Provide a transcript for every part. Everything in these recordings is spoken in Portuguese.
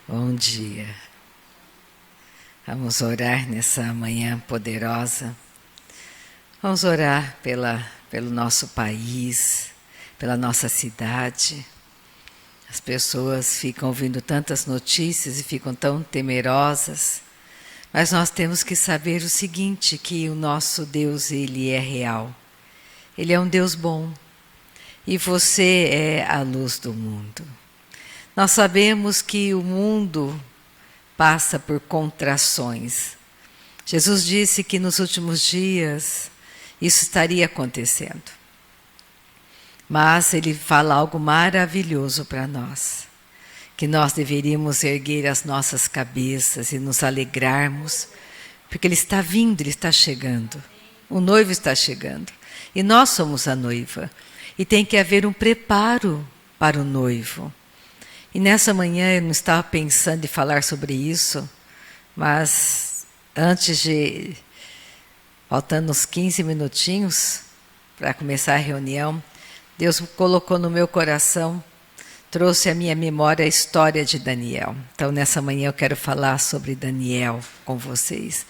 Bom dia. Vamos orar nessa manhã poderosa. Vamos orar pelo nosso país, pela nossa cidade. As pessoas ficam ouvindo tantas notícias e ficam tão temerosas. Mas nós temos que saber o seguinte, que o nosso Deus, Ele é real. Ele é um Deus bom. E você é a luz do mundo. Nós sabemos que o mundo passa por contrações. Jesus disse que nos últimos dias isso estaria acontecendo. Mas Ele fala algo maravilhoso para nós. Que nós deveríamos erguer as nossas cabeças e nos alegrarmos. Porque Ele está vindo, Ele está chegando. O noivo está chegando. E nós somos a noiva. E tem que haver um preparo para o noivo. E nessa manhã eu não estava pensando em falar sobre isso, mas faltando uns 15 minutinhos para começar a reunião, Deus colocou no meu coração, trouxe à minha memória a história de Daniel. Então nessa manhã eu quero falar sobre Daniel com vocês.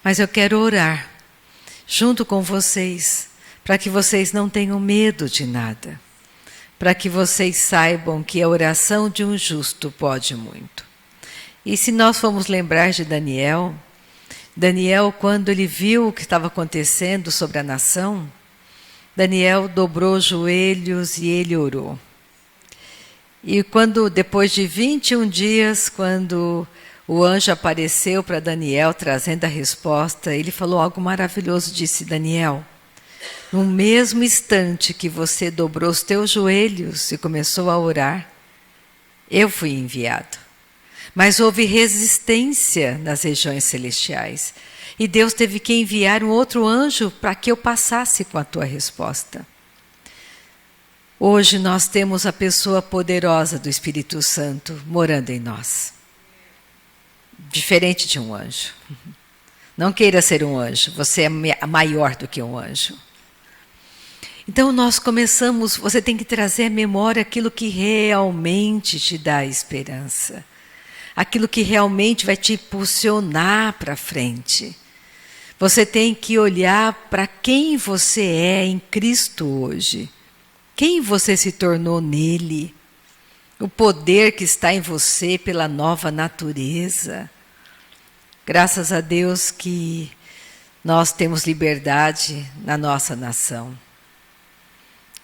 Mas eu quero orar junto com vocês, para que vocês não tenham medo de nada. Para que vocês saibam que a oração de um justo pode muito. E se nós formos lembrar de Daniel, quando ele viu o que estava acontecendo sobre a nação, Daniel dobrou os joelhos e ele orou. E depois de 21 dias, quando o anjo apareceu para Daniel trazendo a resposta, ele falou algo maravilhoso, disse: Daniel, no mesmo instante que você dobrou os teus joelhos e começou a orar, eu fui enviado. Mas houve resistência nas regiões celestiais. E Deus teve que enviar um outro anjo para que eu passasse com a tua resposta. Hoje nós temos a pessoa poderosa do Espírito Santo morando em nós. Diferente de um anjo. Não queira ser um anjo, você é maior do que um anjo. Então nós começamos, você tem que trazer à memória aquilo que realmente te dá esperança. Aquilo que realmente vai te impulsionar para frente. Você tem que olhar para quem você é em Cristo hoje. Quem você se tornou nele. O poder que está em você pela nova natureza. Graças a Deus que nós temos liberdade na nossa nação.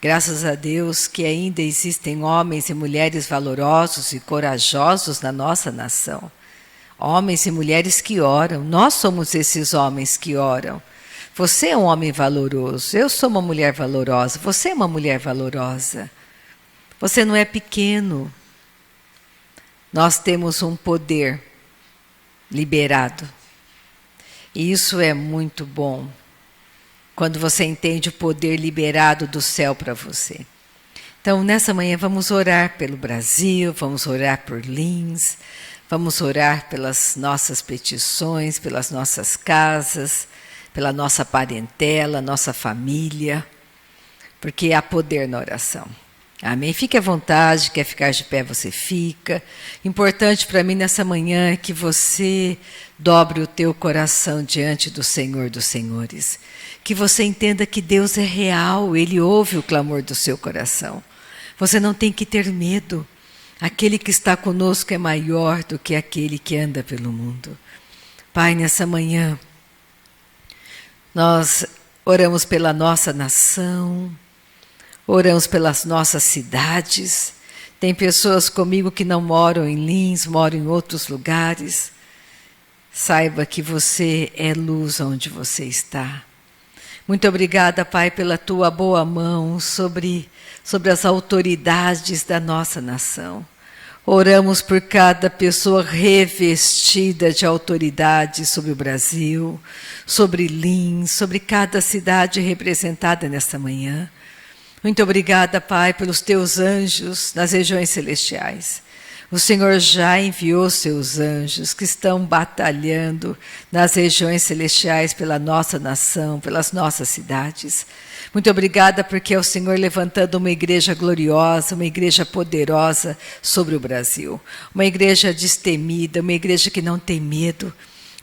Graças a Deus que ainda existem homens e mulheres valorosos e corajosos na nossa nação. Homens e mulheres que oram. Nós somos esses homens que oram. Você é um homem valoroso. Eu sou uma mulher valorosa. Você é uma mulher valorosa. Você não é pequeno. Nós temos um poder liberado. E isso é muito bom. Quando você entende o poder liberado do céu para você. Então, nessa manhã, vamos orar pelo Brasil, vamos orar por Lins, vamos orar pelas nossas petições, pelas nossas casas, pela nossa parentela, nossa família, porque há poder na oração. Amém? Fique à vontade, quer ficar de pé, você fica. Importante para mim nessa manhã é que você dobre o teu coração diante do Senhor dos Senhores. Que você entenda que Deus é real, Ele ouve o clamor do seu coração. Você não tem que ter medo. Aquele que está conosco é maior do que aquele que anda pelo mundo. Pai, nessa manhã, nós oramos pela nossa nação, oramos pelas nossas cidades. Tem pessoas comigo que não moram em Lins, moram em outros lugares. Saiba que você é luz onde você está. Muito obrigada, Pai, pela tua boa mão sobre as autoridades da nossa nação. Oramos por cada pessoa revestida de autoridade sobre o Brasil, sobre Lins, sobre cada cidade representada nesta manhã. Muito obrigada, Pai, pelos teus anjos nas regiões celestiais. O Senhor já enviou seus anjos que estão batalhando nas regiões celestiais pela nossa nação, pelas nossas cidades. Muito obrigada porque é o Senhor levantando uma igreja gloriosa, uma igreja poderosa sobre o Brasil. Uma igreja destemida, uma igreja que não tem medo,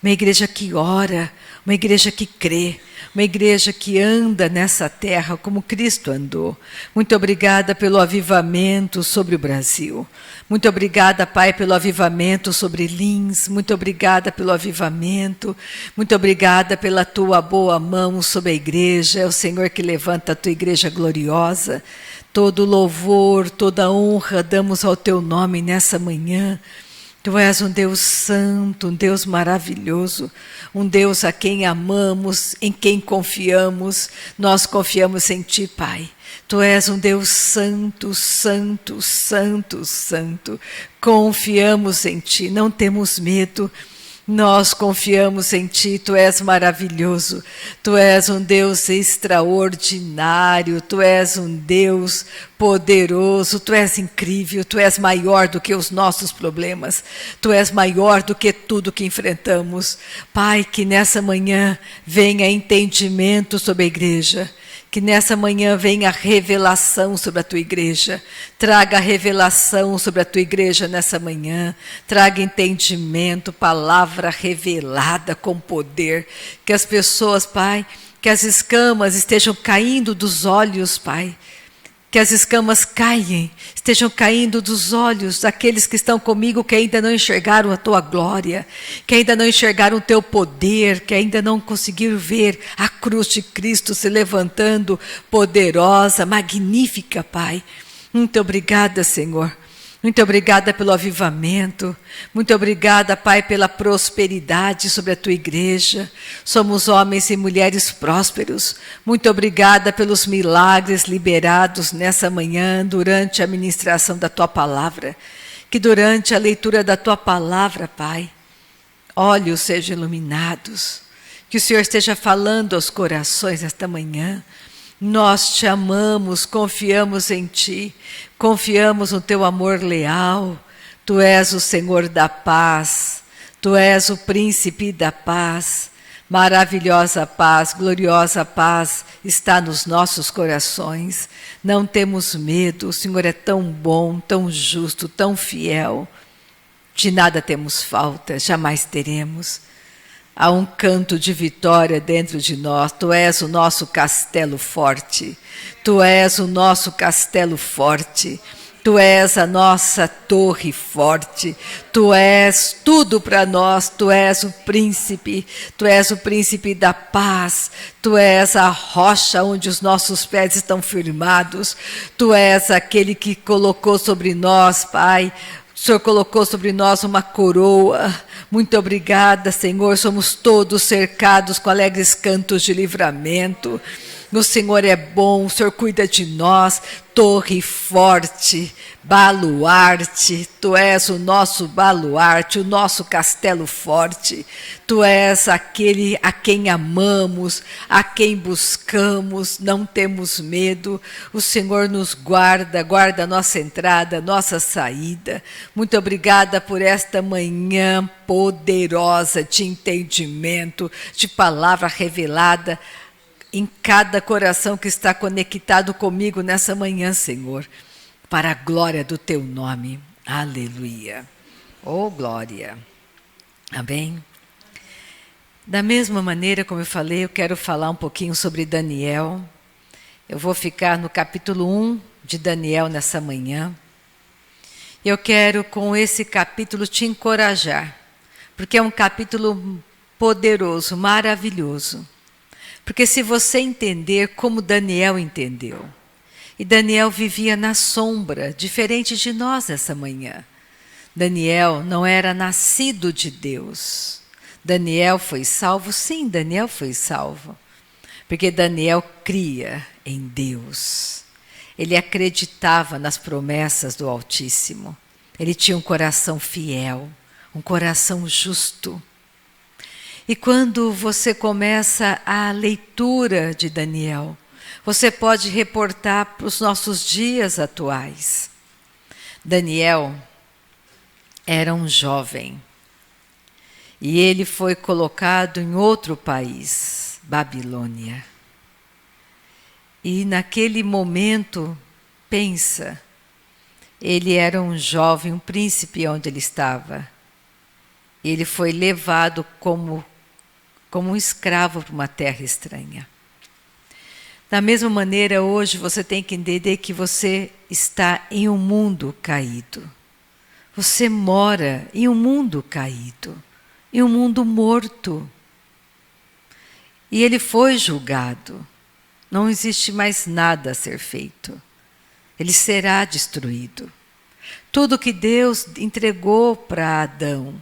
uma igreja que ora, uma igreja que crê, uma igreja que anda nessa terra como Cristo andou. Muito obrigada pelo avivamento sobre o Brasil. Muito obrigada, Pai, pelo avivamento sobre Lins. Muito obrigada pelo avivamento. Muito obrigada pela tua boa mão sobre a igreja. É o Senhor que levanta a tua igreja gloriosa. Todo louvor, toda honra damos ao teu nome nessa manhã. Tu és um Deus santo, um Deus maravilhoso, um Deus a quem amamos, em quem confiamos. Nós confiamos em Ti, Pai. Tu és um Deus santo, santo, santo, santo. Confiamos em Ti, não temos medo. Nós confiamos em Ti, Tu és maravilhoso, Tu és um Deus extraordinário, Tu és um Deus poderoso, Tu és incrível, Tu és maior do que os nossos problemas, Tu és maior do que tudo que enfrentamos. Pai, que nessa manhã venha entendimento sobre a igreja, que nessa manhã venha revelação sobre a tua igreja. Traga revelação sobre a tua igreja nessa manhã. Traga entendimento, palavra revelada com poder. Que as pessoas, Pai, que as escamas estejam caindo dos olhos, Pai. Que as escamas estejam caindo dos olhos daqueles que estão comigo, que ainda não enxergaram a tua glória, que ainda não enxergaram o teu poder, que ainda não conseguiram ver a cruz de Cristo se levantando, poderosa, magnífica, Pai. Muito obrigada, Senhor. Muito obrigada pelo avivamento. Muito obrigada, Pai, pela prosperidade sobre a tua igreja. Somos homens e mulheres prósperos. Muito obrigada pelos milagres liberados nessa manhã durante a ministração da tua palavra. Que durante a leitura da tua palavra, Pai, olhos sejam iluminados. Que o Senhor esteja falando aos corações esta manhã. Nós te amamos, confiamos em Ti, confiamos no Teu amor leal. Tu és o Senhor da paz, Tu és o príncipe da paz. Maravilhosa paz, gloriosa paz está nos nossos corações. Não temos medo, o Senhor é tão bom, tão justo, tão fiel. De nada temos falta, jamais teremos. Há um canto de vitória dentro de nós. Tu és o nosso castelo forte. Tu és o nosso castelo forte. Tu és a nossa torre forte. Tu és tudo para nós. Tu és o príncipe. Tu és o príncipe da paz. Tu és a rocha onde os nossos pés estão firmados. Tu és aquele que colocou sobre nós, Pai. O Senhor colocou sobre nós uma coroa. Muito obrigada, Senhor. Somos todos cercados com alegres cantos de livramento. O Senhor é bom, o Senhor cuida de nós. Torre forte, baluarte. Tu és o nosso baluarte, o nosso castelo forte. Tu és aquele a quem amamos, a quem buscamos, não temos medo. O Senhor nos guarda, guarda a nossa entrada, nossa saída. Muito obrigada por esta manhã poderosa de entendimento, de palavra revelada em cada coração que está conectado comigo nessa manhã, Senhor, para a glória do Teu nome. Aleluia. Oh, glória. Amém. Da mesma maneira como eu falei, eu quero falar um pouquinho sobre Daniel. Eu vou ficar no capítulo 1 de Daniel nessa manhã. Eu quero, com esse capítulo, te encorajar, porque é um capítulo poderoso, maravilhoso. Porque se você entender como Daniel entendeu, e Daniel vivia na sombra, diferente de nós essa manhã. Daniel não era nascido de Deus. Daniel foi salvo? Sim, Daniel foi salvo. Porque Daniel cria em Deus. Ele acreditava nas promessas do Altíssimo. Ele tinha um coração fiel, um coração justo. E quando você começa a leitura de Daniel, você pode reportar para os nossos dias atuais. Daniel era um jovem. E ele foi colocado em outro país, Babilônia. E naquele momento, pensa, ele era um jovem, um príncipe onde ele estava. Ele foi levado como um escravo para uma terra estranha. Da mesma maneira, hoje você tem que entender que você está em um mundo caído. Você mora em um mundo caído, em um mundo morto. E ele foi julgado. Não existe mais nada a ser feito. Ele será destruído. Tudo que Deus entregou para Adão,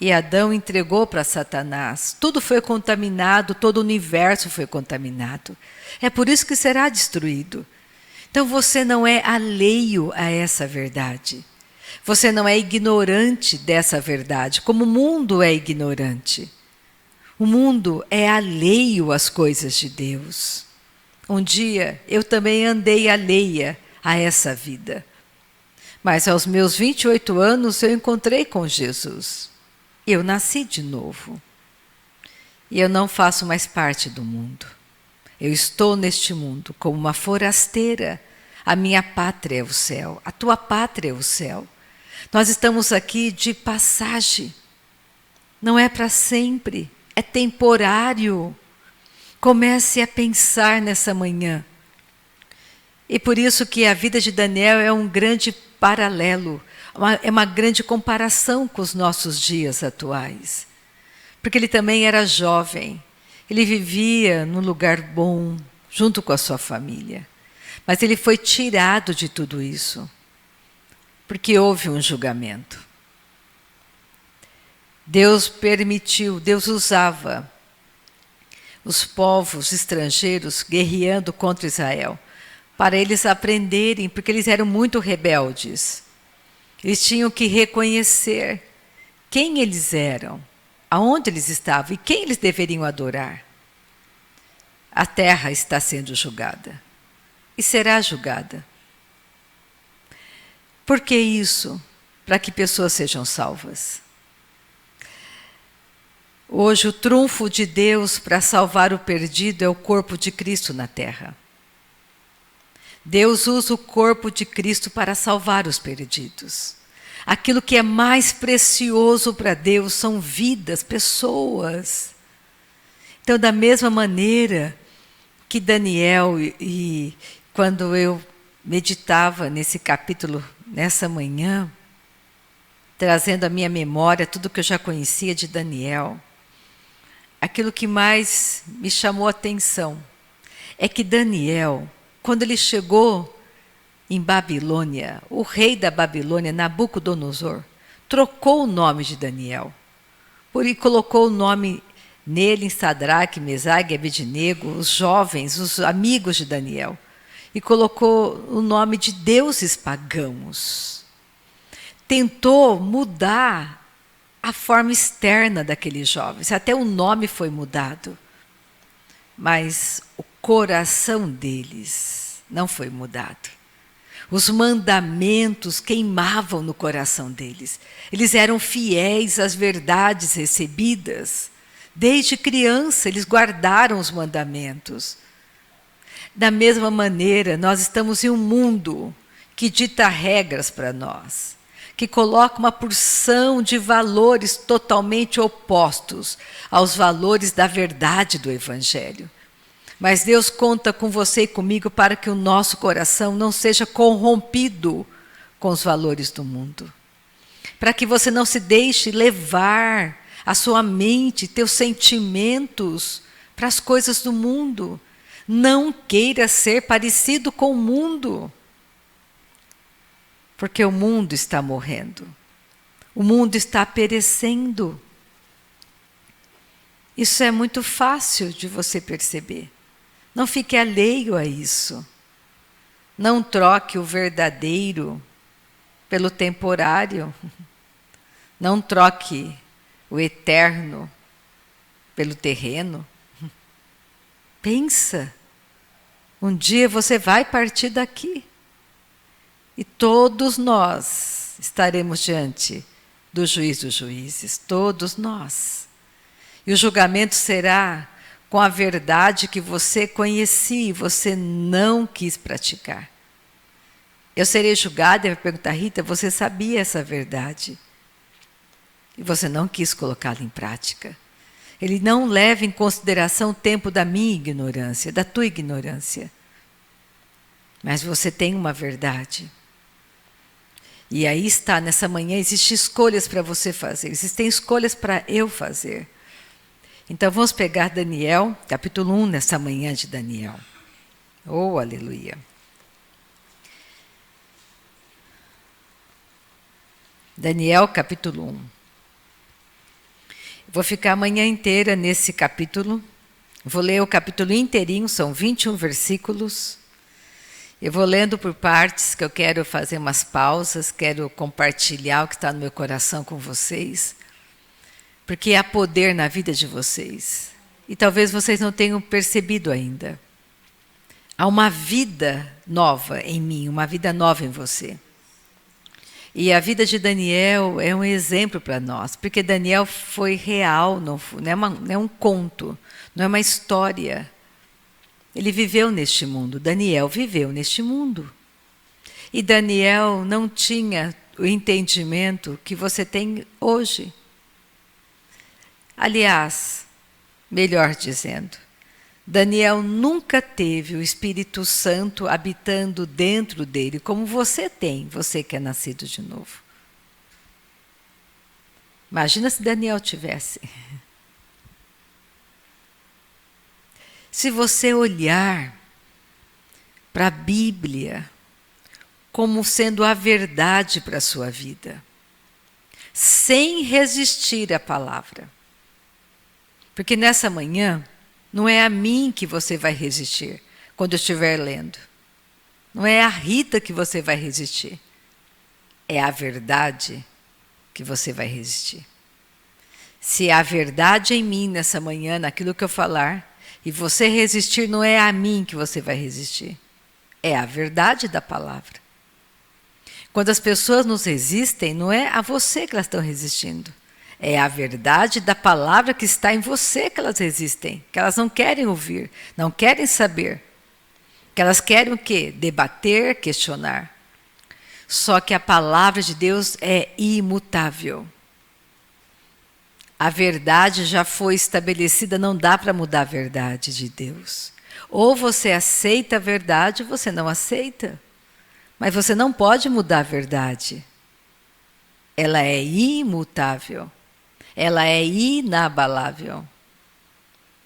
e Adão entregou para Satanás, tudo foi contaminado, todo o universo foi contaminado. É por isso que será destruído. Então você não é alheio a essa verdade. Você não é ignorante dessa verdade, como o mundo é ignorante. O mundo é alheio às coisas de Deus. Um dia eu também andei alheia a essa vida. Mas aos meus 28 anos eu encontrei com Jesus. Eu nasci de novo. E eu não faço mais parte do mundo. Eu estou neste mundo como uma forasteira. A minha pátria é o céu. A tua pátria é o céu. Nós estamos aqui de passagem. Não é para sempre. É temporário. Comece a pensar nessa manhã. E por isso que a vida de Daniel é um grande paralelo, é uma grande comparação com os nossos dias atuais. Porque ele também era jovem, ele vivia num lugar bom, junto com a sua família. Mas ele foi tirado de tudo isso, porque houve um julgamento. Deus permitiu, Deus usava os povos estrangeiros guerreando contra Israel, para eles aprenderem, porque eles eram muito rebeldes. Eles tinham que reconhecer quem eles eram, aonde eles estavam e quem eles deveriam adorar. A terra está sendo julgada e será julgada. Por que isso? Para que pessoas sejam salvas. Hoje o trunfo de Deus para salvar o perdido é o corpo de Cristo na terra. Deus usa o corpo de Cristo para salvar os perdidos. Aquilo que é mais precioso para Deus são vidas, pessoas. Então, da mesma maneira que Daniel, e quando eu meditava nesse capítulo, nessa manhã, trazendo à minha memória tudo que eu já conhecia de Daniel, aquilo que mais me chamou a atenção é que Daniel, quando ele chegou em Babilônia, o rei da Babilônia, Nabucodonosor, trocou o nome de Daniel. E colocou o nome nele em Sadraque, Mesaque e Abednego, os jovens, os amigos de Daniel. E colocou o nome de deuses pagãos. Tentou mudar a forma externa daqueles jovens. Até o nome foi mudado. Mas o coração deles não foi mudado. Os mandamentos queimavam no coração deles. Eles eram fiéis às verdades recebidas. Desde criança, eles guardaram os mandamentos. Da mesma maneira, nós estamos em um mundo que dita regras para nós, que coloca uma porção de valores totalmente opostos aos valores da verdade do Evangelho. Mas Deus conta com você e comigo para que o nosso coração não seja corrompido com os valores do mundo. Para que você não se deixe levar a sua mente, teus sentimentos para as coisas do mundo. Não queira ser parecido com o mundo. Porque o mundo está morrendo. O mundo está perecendo. Isso é muito fácil de você perceber. Não fique alheio a isso. Não troque o verdadeiro pelo temporário. Não troque o eterno pelo terreno. Pensa, um dia você vai partir daqui. E todos nós estaremos diante do juiz dos juízes, todos nós. E o julgamento será com a verdade que você conhecia e você não quis praticar. Eu serei julgada e vai perguntar, Rita, você sabia essa verdade? E você não quis colocá-la em prática. Ele não leva em consideração o tempo da minha ignorância, da tua ignorância. Mas você tem uma verdade. E aí está, nessa manhã, existem escolhas para você fazer. Existem escolhas para eu fazer. Então vamos pegar Daniel, capítulo 1, nessa manhã de Daniel. Oh, aleluia. Daniel, capítulo 1. Vou ficar a manhã inteira nesse capítulo. Vou ler o capítulo inteirinho, são 21 versículos. Eu vou lendo por partes, que eu quero fazer umas pausas, quero compartilhar o que está no meu coração com vocês, porque há poder na vida de vocês. E talvez vocês não tenham percebido ainda. Há uma vida nova em mim, uma vida nova em você. E a vida de Daniel é um exemplo para nós, porque Daniel foi real, não é um conto, não é uma história. Ele viveu neste mundo, Daniel viveu neste mundo. E Daniel não tinha o entendimento que você tem hoje. Aliás, melhor dizendo, Daniel nunca teve o Espírito Santo habitando dentro dele, como você tem, você que é nascido de novo. Imagina se Daniel tivesse. Se você olhar para a Bíblia como sendo a verdade para a sua vida, sem resistir à palavra. Porque nessa manhã, não é a mim que você vai resistir quando eu estiver lendo. Não é a Rita que você vai resistir. É a verdade que você vai resistir. Se há verdade em mim nessa manhã, naquilo que eu falar, e você resistir, não é a mim que você vai resistir. É a verdade da palavra. Quando as pessoas nos resistem, não é a você que elas estão resistindo. É a verdade da palavra que está em você que elas resistem, que elas não querem ouvir, não querem saber. Que elas querem o quê? Debater, questionar. Só que a palavra de Deus é imutável. A verdade já foi estabelecida, não dá para mudar a verdade de Deus. Ou você aceita a verdade ou você não aceita. Mas você não pode mudar a verdade. Ela é imutável. Ela é inabalável.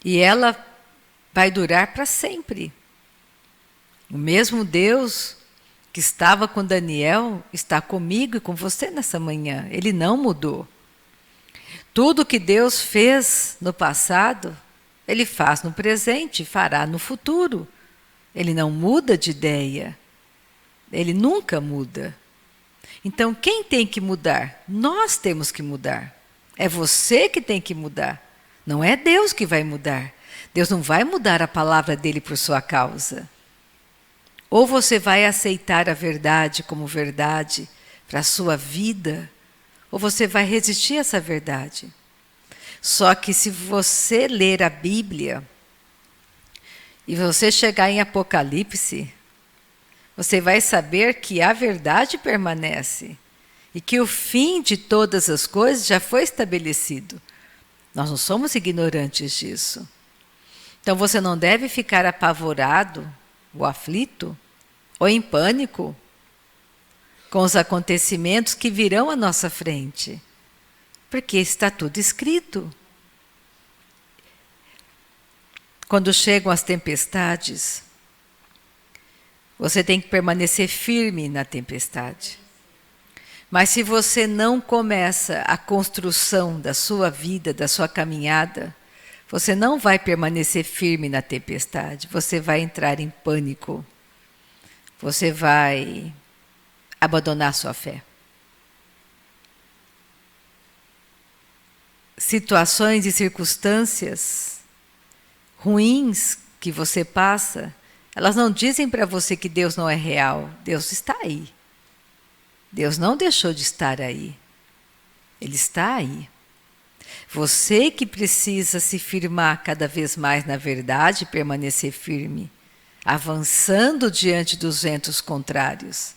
E ela vai durar para sempre. O mesmo Deus que estava com Daniel está comigo e com você nessa manhã. Ele não mudou. Tudo que Deus fez no passado, Ele faz no presente e fará no futuro. Ele não muda de ideia. Ele nunca muda. Então, quem tem que mudar? Nós temos que mudar. É você que tem que mudar. Não é Deus que vai mudar. Deus não vai mudar a palavra dele por sua causa. Ou você vai aceitar a verdade como verdade para a sua vida, ou você vai resistir a essa verdade. Só que se você ler a Bíblia e você chegar em Apocalipse, você vai saber que a verdade permanece. E que o fim de todas as coisas já foi estabelecido. Nós não somos ignorantes disso. Então você não deve ficar apavorado, ou aflito, ou em pânico com os acontecimentos que virão à nossa frente. Porque está tudo escrito. Quando chegam as tempestades, você tem que permanecer firme na tempestade. Mas se você não começa a construção da sua vida, da sua caminhada, você não vai permanecer firme na tempestade, você vai entrar em pânico, você vai abandonar sua fé. Situações e circunstâncias ruins que você passa, elas não dizem para você que Deus não é real, Deus está aí. Deus não deixou de estar aí. Ele está aí. Você que precisa se firmar cada vez mais na verdade e permanecer firme, avançando diante dos ventos contrários.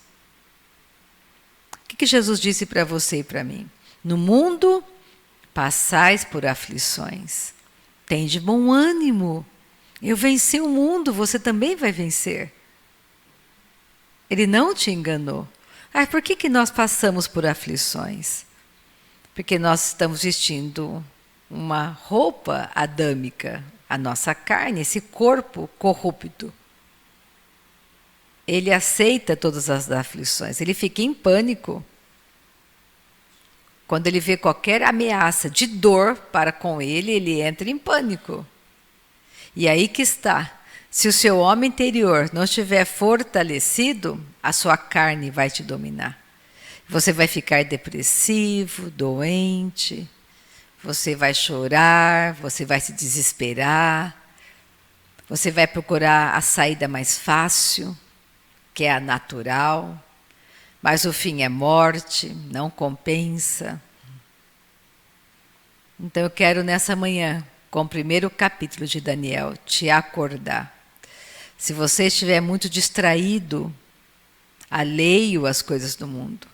O que Jesus disse para você e para mim? No mundo passais por aflições. Tende bom ânimo. Eu venci o mundo, você também vai vencer. Ele não te enganou. Por que nós passamos por aflições? Porque nós estamos vestindo uma roupa adâmica, a nossa carne, esse corpo corrupto. Ele aceita todas as aflições, ele fica em pânico. Quando ele vê qualquer ameaça de dor para com ele, ele entra em pânico. E aí que está. Se o seu homem interior não estiver fortalecido, a sua carne vai te dominar. Você vai ficar depressivo, doente, você vai chorar, você vai se desesperar, você vai procurar a saída mais fácil, que é a natural, mas o fim é morte, não compensa. Então eu quero nessa manhã, com o primeiro capítulo de Daniel, te acordar. Se você estiver muito distraído, alheio às coisas do mundo,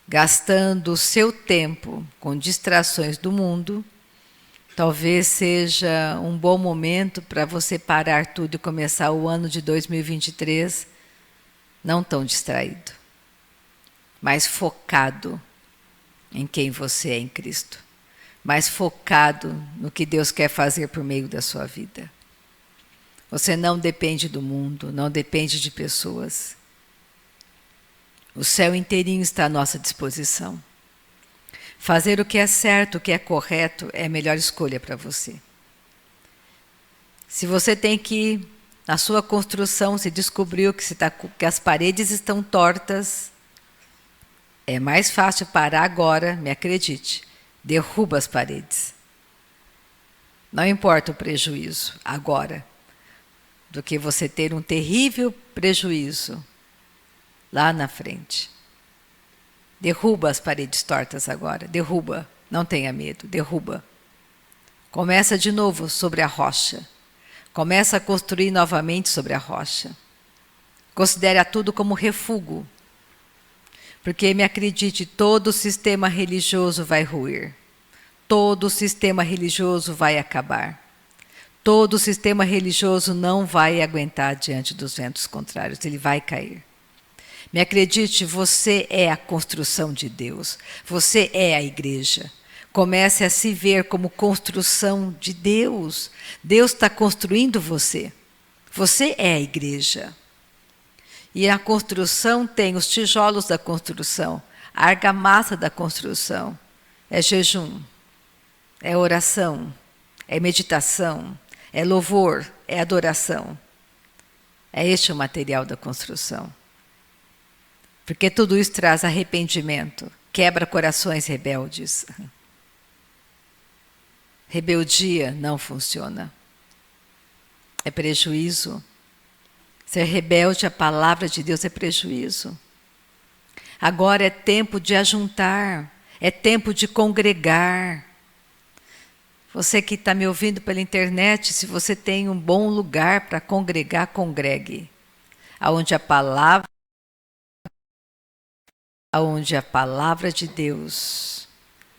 gastando o seu tempo com distrações do mundo, talvez seja um bom momento para você parar tudo e começar o ano de 2023 não tão distraído, mas focado em quem você é em Cristo, mas focado no que Deus quer fazer por meio da sua vida. Você não depende do mundo, não depende de pessoas. O céu inteirinho está à nossa disposição. Fazer o que é certo, o que é correto, é a melhor escolha para você. Se você tem que, na sua construção, se descobriu que as paredes estão tortas, é mais fácil parar agora, me acredite, derruba as paredes. Não importa o prejuízo, agora, do que você ter um terrível prejuízo lá na frente. Derruba as paredes tortas agora, derruba, não tenha medo, derruba. Começa de novo sobre a rocha. Começa a construir novamente sobre a rocha. Considere tudo como refúgio. Porque, me acredite, todo o sistema religioso vai ruir. Todo o sistema religioso vai acabar. Todo o sistema religioso não vai aguentar diante dos ventos contrários, ele vai cair. Me acredite, você é a construção de Deus. Você é a igreja. Comece a se ver como construção de Deus. Deus está construindo você. Você é a igreja. E a construção tem os tijolos da construção, a argamassa da construção. É jejum, é oração, é meditação, é louvor, é adoração. É este o material da construção. Porque tudo isso traz arrependimento, quebra corações rebeldes. Rebeldia não funciona. É prejuízo. Ser rebelde à palavra de Deus é prejuízo. Agora é tempo de ajuntar, é tempo de congregar. Você que está me ouvindo pela internet, se você tem um bom lugar para congregar, congregue. Onde a palavra de Deus,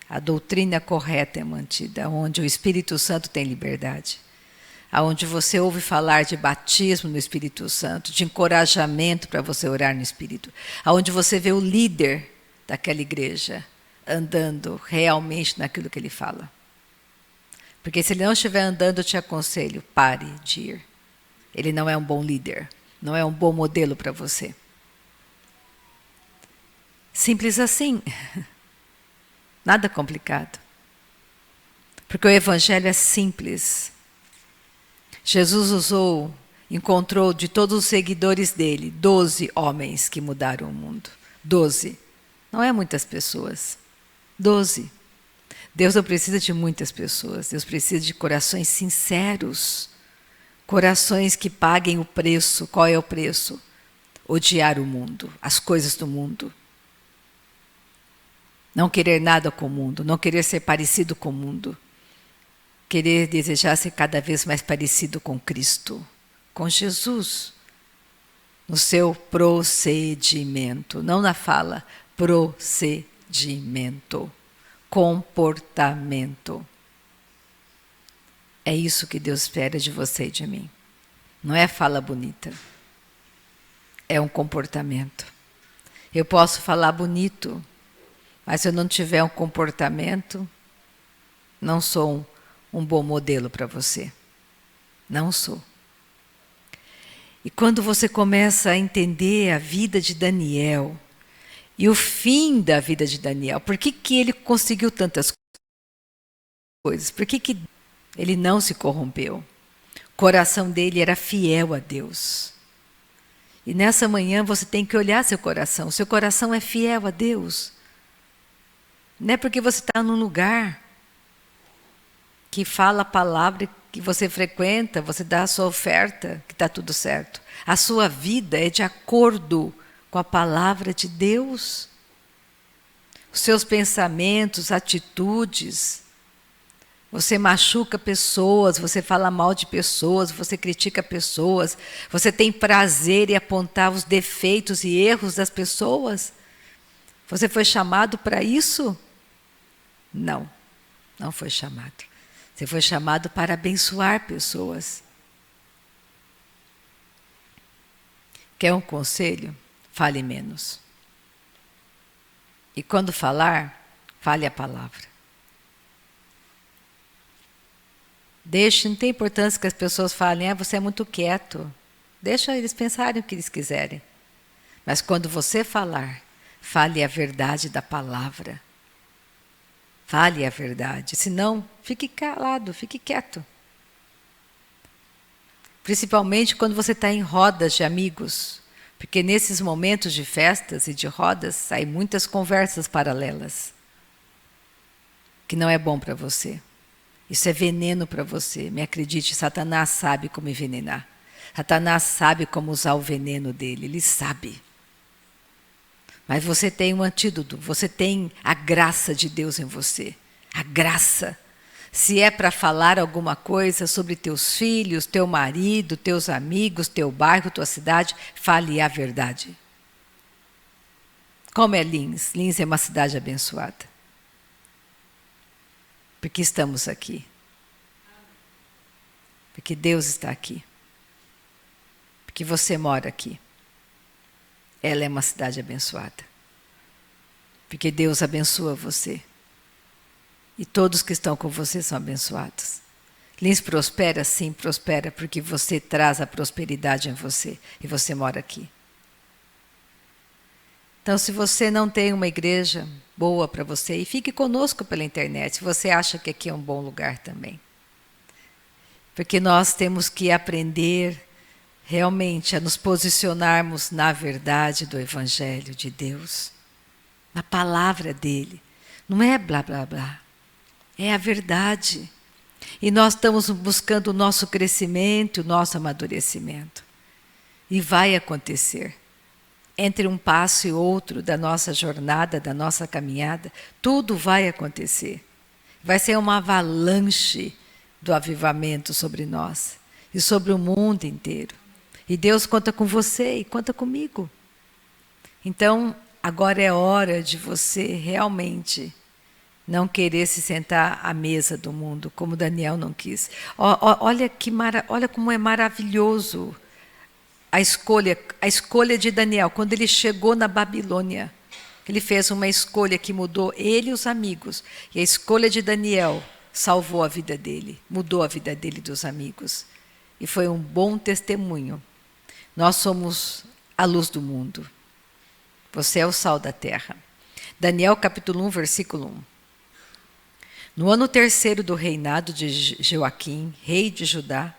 a doutrina correta é mantida, onde o Espírito Santo tem liberdade, onde você ouve falar de batismo no Espírito Santo, de encorajamento para você orar no Espírito, onde você vê o líder daquela igreja andando realmente naquilo que ele fala. Porque se ele não estiver andando, eu te aconselho, pare de ir. Ele não é um bom líder, não é um bom modelo para você. Simples assim. Nada complicado. Porque o Evangelho é simples. Jesus encontrou de todos os seguidores dele, 12 homens que mudaram o mundo. 12. Não é muitas pessoas. 12. Deus não precisa de muitas pessoas. Deus precisa de corações sinceros. Corações que paguem o preço. Qual é o preço? odiar o mundo, as coisas do mundo. Não querer nada com o mundo, não querer ser parecido com o mundo. Querer desejar ser cada vez mais parecido com Cristo, com Jesus. No seu procedimento, não na fala, procedimento, comportamento. É isso que Deus espera de você e de mim. Não é fala bonita, é um comportamento. Eu posso falar bonito, mas se eu não tiver um comportamento, não sou um bom modelo para você. Não sou. E quando você começa a entender a vida de Daniel e o fim da vida de Daniel, por que ele conseguiu tantas coisas? Por que ele não se corrompeu? O coração dele era fiel a Deus. E nessa manhã você tem que olhar seu coração. Seu coração é fiel a Deus. Não é porque você está num lugar que fala a palavra que você frequenta, você dá a sua oferta, que está tudo certo. A sua vida é de acordo com a palavra de Deus. Os seus pensamentos, atitudes. Você machuca pessoas, você fala mal de pessoas, você critica pessoas, você tem prazer em apontar os defeitos e erros das pessoas. Você foi chamado para isso? Não, não foi chamado. Você foi chamado para abençoar pessoas. Quer um conselho? Fale menos. E quando falar, fale a palavra. Deixe, não tem importância que as pessoas falem, você é muito quieto. Deixa eles pensarem o que eles quiserem. Mas quando você falar, fale a verdade da palavra. Fale a verdade, senão fique calado, fique quieto. Principalmente quando você está em rodas de amigos, porque nesses momentos de festas e de rodas saem muitas conversas paralelas, que não é bom para você. Isso é veneno para você. Me acredite, Satanás sabe como envenenar. Satanás sabe como usar o veneno dele, ele sabe. Mas você tem um antídoto, você tem a graça de Deus em você. A graça. Se é para falar alguma coisa sobre teus filhos, teu marido, teus amigos, teu bairro, tua cidade, fale a verdade. Como é Lins? Lins é uma cidade abençoada. Porque estamos aqui. Porque Deus está aqui. Porque você mora aqui. Ela é uma cidade abençoada. Porque Deus abençoa você. E todos que estão com você são abençoados. Lins prospera? Sim, prospera, porque você traz a prosperidade em você. E você mora aqui. Então, se você não tem uma igreja boa para você, e fique conosco pela internet, se você acha que aqui é um bom lugar também. Porque nós temos que aprender realmente a nos posicionarmos na verdade do Evangelho de Deus, na palavra dele. Não é blá, blá, blá. É a verdade. E nós estamos buscando o nosso crescimento, o nosso amadurecimento. E vai acontecer. Entre um passo e outro da nossa jornada, da nossa caminhada, tudo vai acontecer. Vai ser uma avalanche do avivamento sobre nós e sobre o mundo inteiro. E Deus conta com você e conta comigo. Então, agora é hora de você realmente não querer se sentar à mesa do mundo, como Daniel não quis. Olha como é maravilhoso a escolha de Daniel. Quando ele chegou na Babilônia, ele fez uma escolha que mudou ele e os amigos. E a escolha de Daniel salvou a vida dele, mudou a vida dele e dos amigos. E foi um bom testemunho. Nós somos a luz do mundo. Você é o sal da terra. Daniel capítulo 1, versículo 1. No ano 3º do reinado de Joaquim, rei de Judá,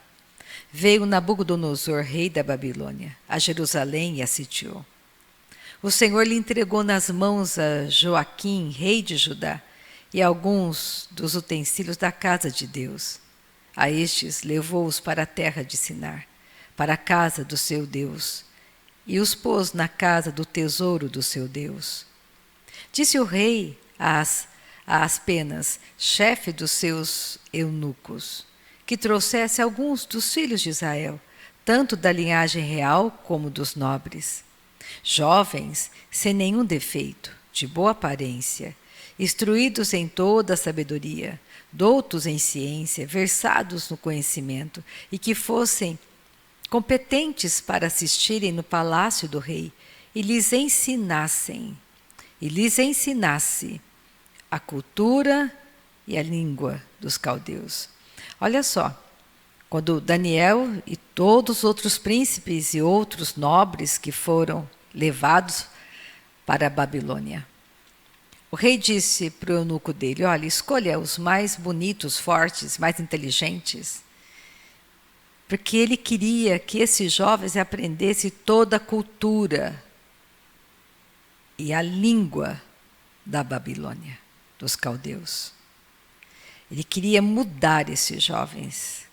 veio Nabucodonosor, rei da Babilônia, a Jerusalém e a sitiou. O Senhor lhe entregou nas mãos a Joaquim, rei de Judá, e alguns dos utensílios da casa de Deus. A estes levou-os para a terra de Sinar, para a casa do seu Deus, e os pôs na casa do tesouro do seu Deus. Disse o rei a Aspenas, chefe dos seus eunucos, que trouxesse alguns dos filhos de Israel, tanto da linhagem real como dos nobres, jovens, sem nenhum defeito, de boa aparência, instruídos em toda a sabedoria, doutos em ciência, versados no conhecimento, e que fossem competentes para assistirem no palácio do rei, e lhes ensinasse a cultura e a língua dos caldeus. Olha só, quando Daniel e todos os outros príncipes e outros nobres que foram levados para a Babilônia, o rei disse para o eunuco dele: olha, escolha os mais bonitos, fortes, mais inteligentes, porque ele queria que esses jovens aprendessem toda a cultura e a língua da Babilônia, dos caldeus. Ele queria mudar esses jovens.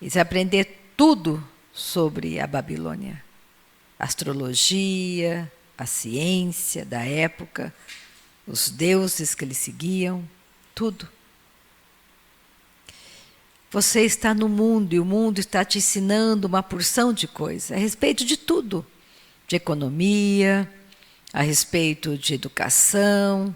Eles aprender tudo sobre a Babilônia. A astrologia, a ciência da época, os deuses que eles seguiam, tudo. Você está no mundo e o mundo está te ensinando uma porção de coisas a respeito de tudo. De economia, a respeito de educação.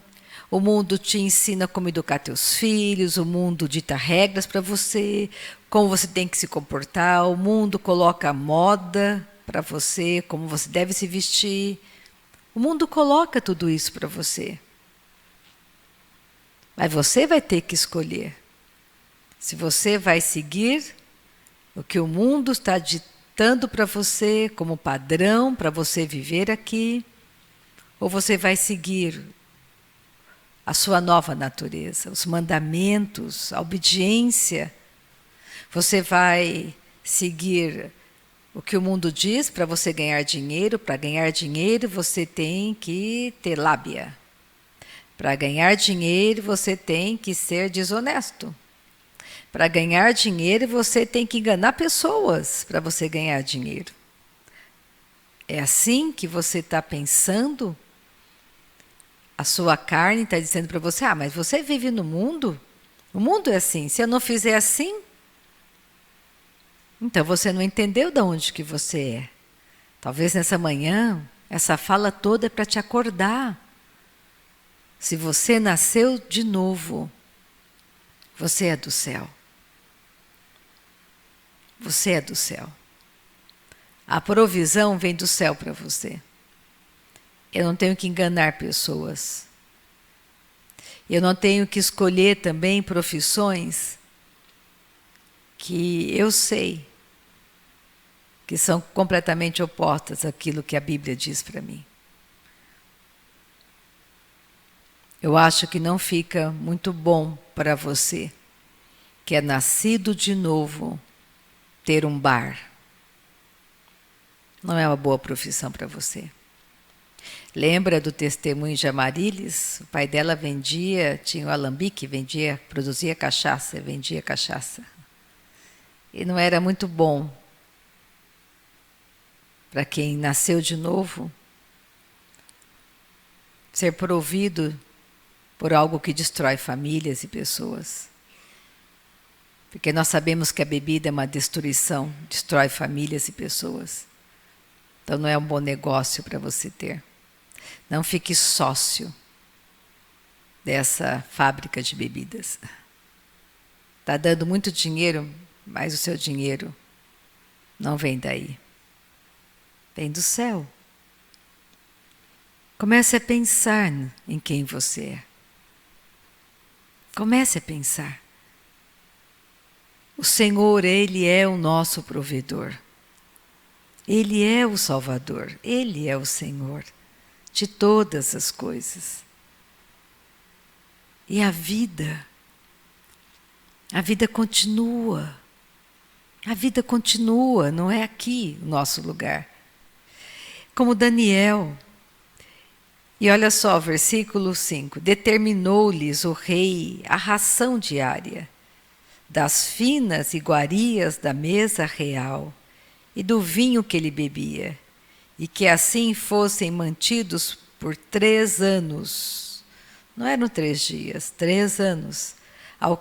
O mundo te ensina como educar teus filhos, o mundo dita regras para você, como você tem que se comportar, o mundo coloca moda para você, como você deve se vestir. O mundo coloca tudo isso para você. Mas você vai ter que escolher se você vai seguir o que o mundo está ditando para você como padrão para você viver aqui, ou você vai seguir a sua nova natureza, os mandamentos, a obediência. Você vai seguir o que o mundo diz para você ganhar dinheiro. Para ganhar dinheiro você tem que ter lábia. Para ganhar dinheiro você tem que ser desonesto. Para ganhar dinheiro você tem que enganar pessoas para você ganhar dinheiro. É assim que você está pensando? A sua carne está dizendo para você: ah, mas você vive no mundo? O mundo é assim. Se eu não fizer assim, então você não entendeu de onde que você é. Talvez nessa manhã, essa fala toda é para te acordar. Se você nasceu de novo, você é do céu. Você é do céu. A provisão vem do céu para você. Eu não tenho que enganar pessoas. Eu não tenho que escolher também profissões que eu sei que são completamente opostas àquilo que a Bíblia diz para mim. Eu acho que não fica muito bom para você, que é nascido de novo, ter um bar. Não é uma boa profissão para você. Lembra do testemunho de Amarilis? O pai dela tinha o alambique, produzia cachaça, vendia cachaça. E não era muito bom para quem nasceu de novo ser provido por algo que destrói famílias e pessoas. Porque nós sabemos que a bebida é uma destruição, destrói famílias e pessoas. Então não é um bom negócio para você ter. Não fique sócio dessa fábrica de bebidas. Está dando muito dinheiro, mas o seu dinheiro não vem daí. Vem do céu. Comece a pensar em quem você é. Comece a pensar. O Senhor, Ele é o nosso provedor. Ele é o Salvador. Ele é o Senhor de todas as coisas. E a vida continua. A vida continua, não é aqui o nosso lugar. Como Daniel. E olha só, versículo 5. Determinou-lhes o rei a ração diária das finas iguarias da mesa real e do vinho que ele bebia, e que assim fossem mantidos por 3 anos. Não eram 3 dias, 3 anos, ao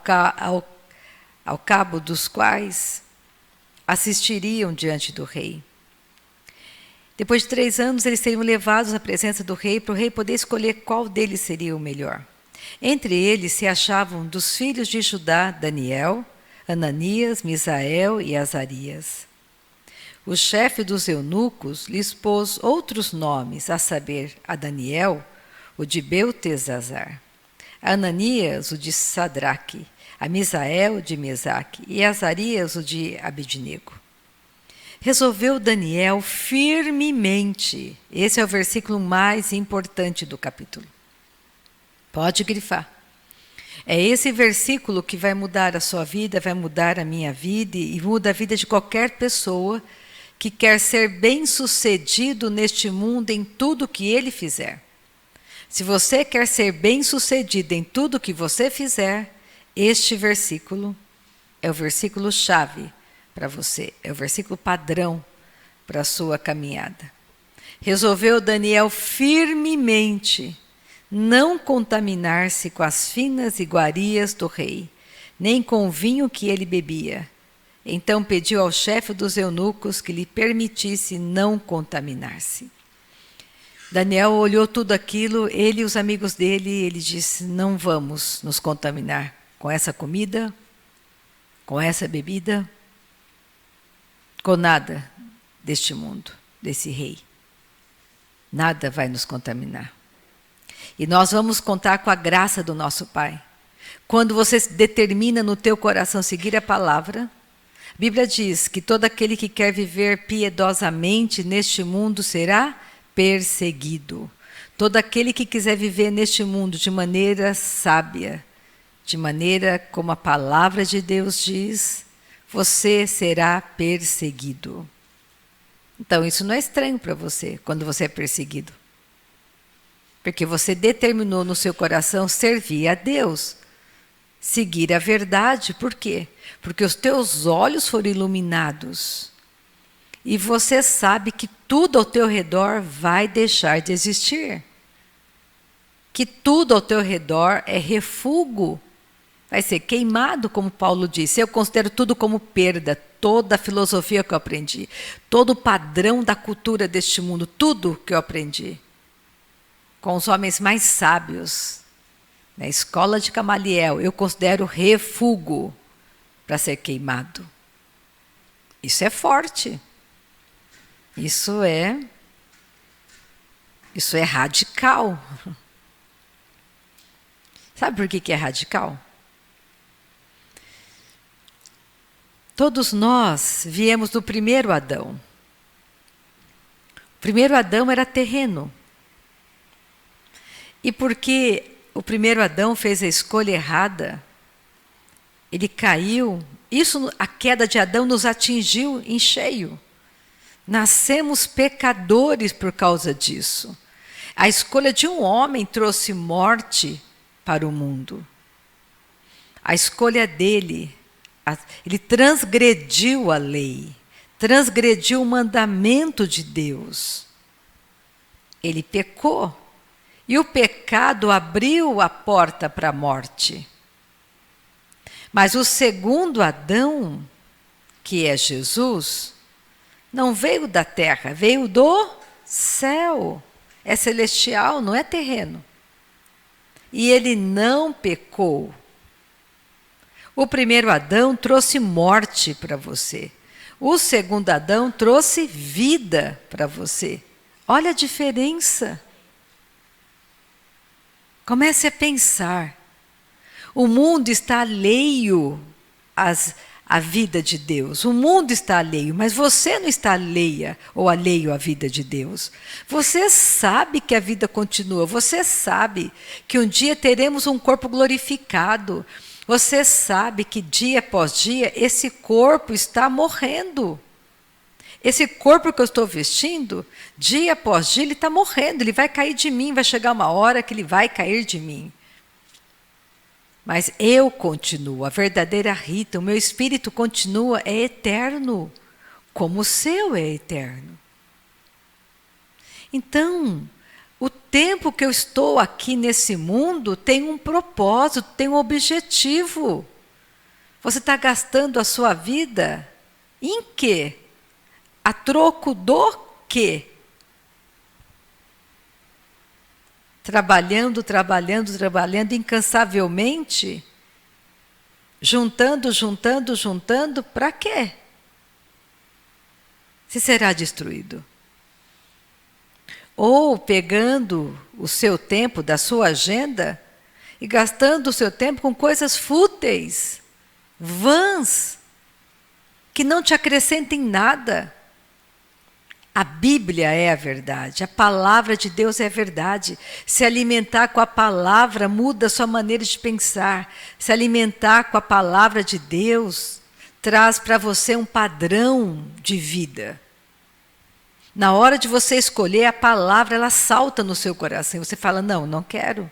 cabo dos quais assistiriam diante do rei. Depois de 3 anos, eles seriam levados à presença do rei, para o rei poder escolher qual deles seria o melhor. Entre eles se achavam dos filhos de Judá, Daniel, Ananias, Misael e Azarias. O chefe dos eunucos lhes pôs outros nomes, a saber, a Daniel, o de Beltesazar, a Ananias, o de Sadraque, a Misael, o de Mesaque, e a Azarias, o de Abednego. Resolveu Daniel firmemente. Esse é o versículo mais importante do capítulo. Pode grifar. É esse versículo que vai mudar a sua vida, vai mudar a minha vida e muda a vida de qualquer pessoa que quer ser bem-sucedido neste mundo em tudo que ele fizer. Se você quer ser bem-sucedido em tudo que você fizer, este versículo é o versículo-chave para você, é o versículo padrão para a sua caminhada. Resolveu Daniel firmemente não contaminar-se com as finas iguarias do rei, nem com o vinho que ele bebia. Então pediu ao chefe dos eunucos que lhe permitisse não contaminar-se. Daniel olhou tudo aquilo, ele e os amigos dele, ele disse: não vamos nos contaminar com essa comida, com essa bebida, com nada deste mundo, desse rei. Nada vai nos contaminar. E nós vamos contar com a graça do nosso Pai. Quando você determina no teu coração seguir a palavra, a Bíblia diz que todo aquele que quer viver piedosamente neste mundo será perseguido. Todo aquele que quiser viver neste mundo de maneira sábia, de maneira como a palavra de Deus diz, você será perseguido. Então, isso não é estranho para você, quando você é perseguido. Porque você determinou no seu coração servir a Deus, seguir a verdade. Por quê? Porque os teus olhos foram iluminados. E você sabe que tudo ao teu redor vai deixar de existir. Que tudo ao teu redor é refúgio. Vai ser queimado, como Paulo disse. Eu considero tudo como perda, toda a filosofia que eu aprendi, todo o padrão da cultura deste mundo, tudo que eu aprendi, com os homens mais sábios, na escola de Gamaliel, eu considero refúgio para ser queimado. Isso é forte. Isso é radical. Sabe por que é radical? Todos nós viemos do primeiro Adão. O primeiro Adão era terreno. E porque o primeiro Adão fez a escolha errada, ele caiu, a queda de Adão nos atingiu em cheio. Nascemos pecadores por causa disso. A escolha de um homem trouxe morte para o mundo. A escolha dele, ele transgrediu a lei, transgrediu o mandamento de Deus. Ele pecou. E o pecado abriu a porta para a morte. Mas o segundo Adão, que é Jesus, não veio da terra, veio do céu. É celestial, não é terreno. E ele não pecou. O primeiro Adão trouxe morte para você. O segundo Adão trouxe vida para você. Olha a diferença. Comece a pensar. O mundo está alheio à vida de Deus. O mundo está alheio, mas você não está alheia ou alheio à vida de Deus. Você sabe que a vida continua. Você sabe que um dia teremos um corpo glorificado. Você sabe que dia após dia esse corpo está morrendo. Esse corpo que eu estou vestindo, dia após dia, ele está morrendo, ele vai cair de mim, vai chegar uma hora que ele vai cair de mim. Mas eu continuo, a verdadeira Rita, o meu espírito continua, é eterno, como o seu é eterno. Então, o tempo que eu estou aqui nesse mundo tem um propósito, tem um objetivo. Você está gastando a sua vida em quê? A troco do quê? Trabalhando, trabalhando, trabalhando incansavelmente, juntando, juntando, juntando, para quê? Se será destruído. Ou pegando o seu tempo da sua agenda e gastando o seu tempo com coisas fúteis, vãs, que não te acrescentem nada. A Bíblia é a verdade, a palavra de Deus é a verdade. Se alimentar com a palavra muda a sua maneira de pensar. Se alimentar com a palavra de Deus traz para você um padrão de vida. Na hora de você escolher a palavra, ela salta no seu coração. Você fala, não, não quero.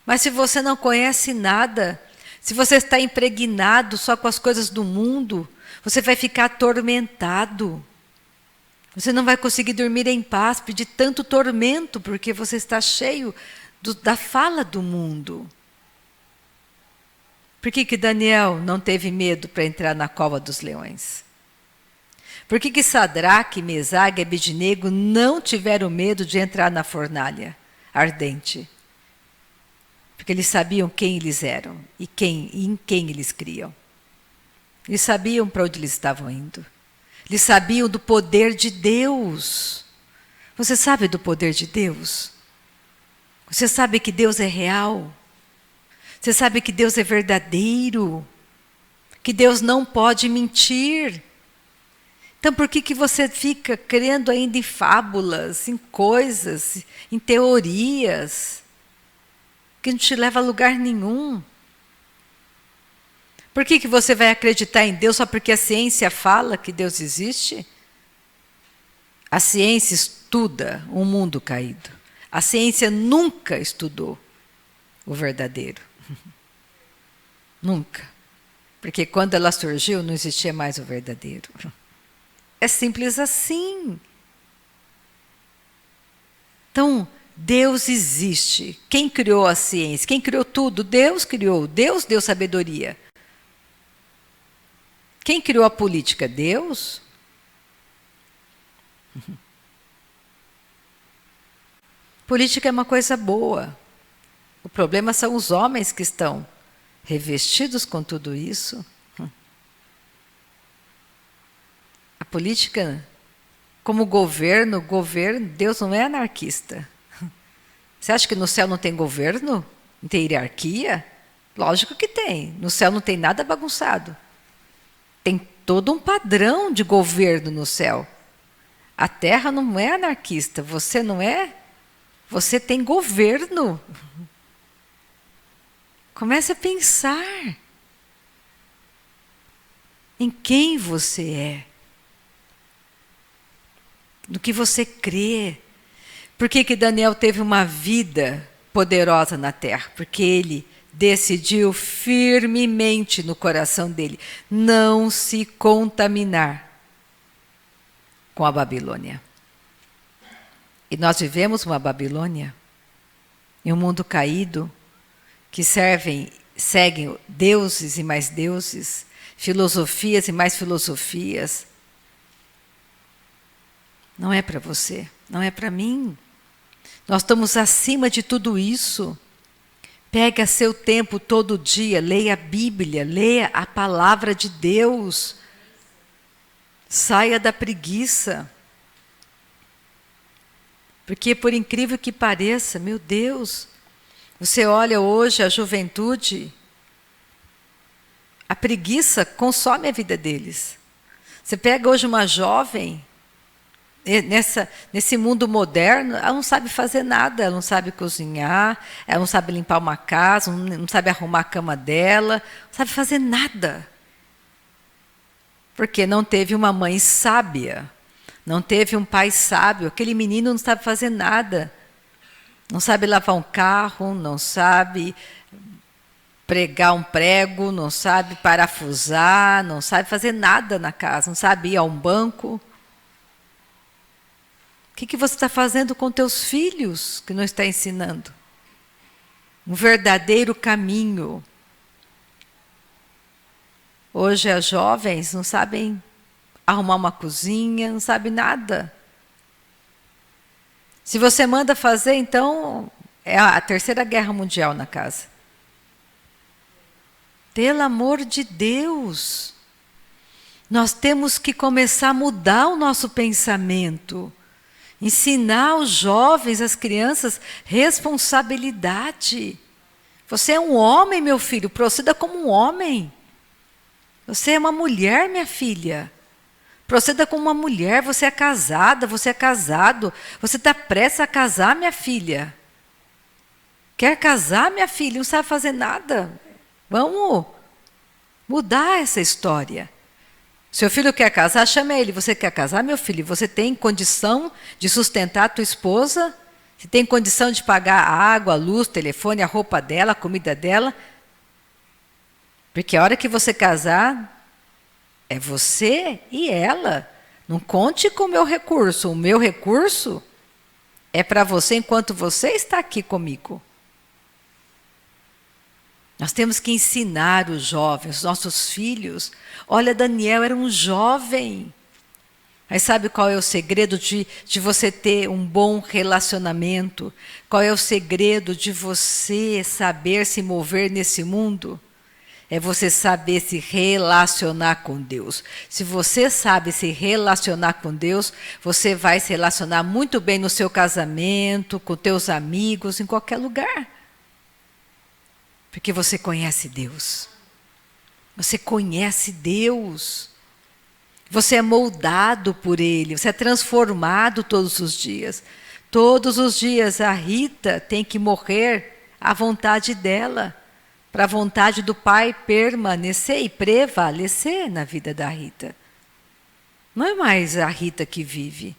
Mas se você não conhece nada, se você está impregnado só com as coisas do mundo, você vai ficar atormentado. Você não vai conseguir dormir em paz, pedir tanto tormento, porque você está cheio da fala do mundo. Por que Daniel não teve medo para entrar na cova dos leões? Por que Sadraque, Mesaque e Abednego não tiveram medo de entrar na fornalha ardente? Porque eles sabiam quem eles eram e em quem eles criam. Eles sabiam para onde eles estavam indo. Eles sabiam do poder de Deus. Você sabe do poder de Deus? Você sabe que Deus é real? Você sabe que Deus é verdadeiro? Que Deus não pode mentir? Então por que você fica crendo ainda em fábulas, em coisas, em teorias, que não te leva a lugar nenhum? Por que você vai acreditar em Deus só porque a ciência fala que Deus existe? A ciência estuda um mundo caído. A ciência nunca estudou o verdadeiro. Nunca. Porque quando ela surgiu, não existia mais o verdadeiro. É simples assim. Então, Deus existe. Quem criou a ciência? Quem criou tudo? Deus criou. Deus deu sabedoria. Quem criou a política? Deus? Política é uma coisa boa. O problema são os homens que estão revestidos com tudo isso. A política, como governo, Deus não é anarquista. Você acha que no céu não tem governo? Não tem hierarquia? Lógico que tem. No céu não tem nada bagunçado. Tem todo um padrão de governo no céu. A terra não é anarquista. Você não é? Você tem governo. Comece a pensar em quem você é. No que você crê. Por que Daniel teve uma vida poderosa na terra? Porque ele decidiu firmemente no coração dele não se contaminar com a Babilônia. E nós vivemos uma Babilônia, em um mundo caído, que seguem deuses e mais deuses, filosofias e mais filosofias. Não é para você, não é para mim. Nós estamos acima de tudo isso. Pega seu tempo todo dia, leia a Bíblia, leia a palavra de Deus. Saia da preguiça. Porque, por incrível que pareça, meu Deus, você olha hoje a juventude, a preguiça consome a vida deles. Você pega hoje uma jovem, nesse mundo moderno, ela não sabe fazer nada, ela não sabe cozinhar, ela não sabe limpar uma casa, não sabe arrumar a cama dela, não sabe fazer nada. Porque não teve uma mãe sábia, não teve um pai sábio, aquele menino não sabe fazer nada. Não sabe lavar um carro, não sabe pregar um prego, não sabe parafusar, não sabe fazer nada na casa, não sabe ir a um banco. que você está fazendo com teus filhos que não está ensinando? Um verdadeiro caminho. Hoje as jovens não sabem arrumar uma cozinha, não sabem nada. Se você manda fazer, então é a terceira guerra mundial na casa. Pelo amor de Deus, nós temos que começar a mudar o nosso pensamento. Ensinar os jovens, as crianças, responsabilidade. Você é um homem, meu filho, proceda como um homem. Você é uma mulher, minha filha. Proceda como uma mulher, você é casada, você é casado. Você está prestes a casar, minha filha. Quer casar, minha filha? Não sabe fazer nada. Vamos mudar essa história. Seu filho quer casar, chama ele. Você quer casar, meu filho? Você tem condição de sustentar a tua esposa? Você tem condição de pagar a água, a luz, o telefone, a roupa dela, a comida dela? Porque a hora que você casar, é você e ela. Não conte com o meu recurso. O meu recurso é para você enquanto você está aqui comigo. Nós temos que ensinar os jovens, os nossos filhos. Olha, Daniel era um jovem. Mas sabe qual é o segredo de você ter um bom relacionamento? Qual é o segredo de você saber se mover nesse mundo? É você saber se relacionar com Deus. Se você sabe se relacionar com Deus, você vai se relacionar muito bem no seu casamento, com teus amigos, em qualquer lugar. Porque você conhece Deus. Você conhece Deus. Você é moldado por Ele. Você é transformado todos os dias. Todos os dias a Rita tem que morrer à vontade dela, para a vontade do Pai permanecer e prevalecer na vida da Rita. Não é mais a Rita que vive.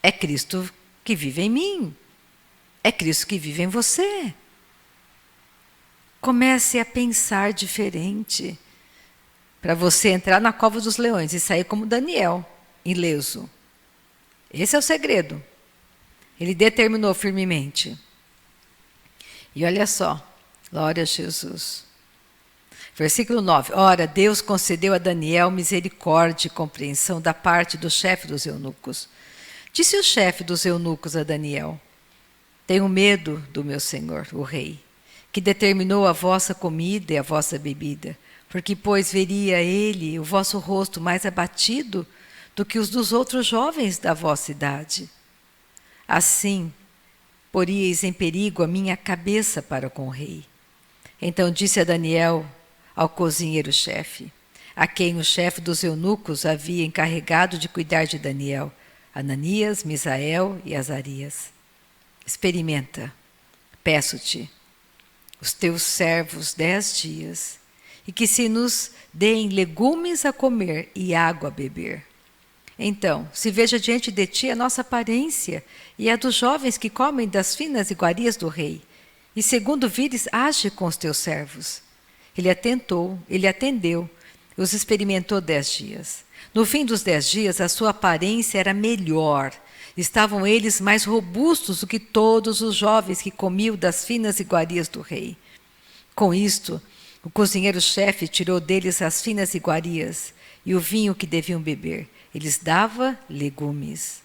É Cristo que vive em mim. É Cristo que vive em você. Comece a pensar diferente, para você entrar na cova dos leões e sair como Daniel, ileso. Esse é o segredo. Ele determinou firmemente. E olha só, glória a Jesus. Versículo 9. Ora, Deus concedeu a Daniel misericórdia e compreensão da parte do chefe dos eunucos. Disse o chefe dos eunucos a Daniel: tenho medo do meu senhor, o rei, que determinou a vossa comida e a vossa bebida, porque, pois, veria ele o vosso rosto mais abatido do que os dos outros jovens da vossa idade. Assim, poríeis em perigo a minha cabeça para com o rei. Então disse a Daniel ao cozinheiro-chefe, a quem o chefe dos eunucos havia encarregado de cuidar de Daniel, Ananias, Misael e Azarias: experimenta, peço-te, os teus servos 10 dias, e que se nos deem legumes a comer e água a beber. Então, se veja diante de ti a nossa aparência e a dos jovens que comem das finas iguarias do rei, e segundo vires, age com os teus servos. Ele atendeu, os experimentou 10 dias. No fim dos 10 dias, a sua aparência era melhor. Estavam eles mais robustos do que todos os jovens que comiam das finas iguarias do rei. Com isto, o cozinheiro-chefe tirou deles as finas iguarias e o vinho que deviam beber. Eles dava legumes.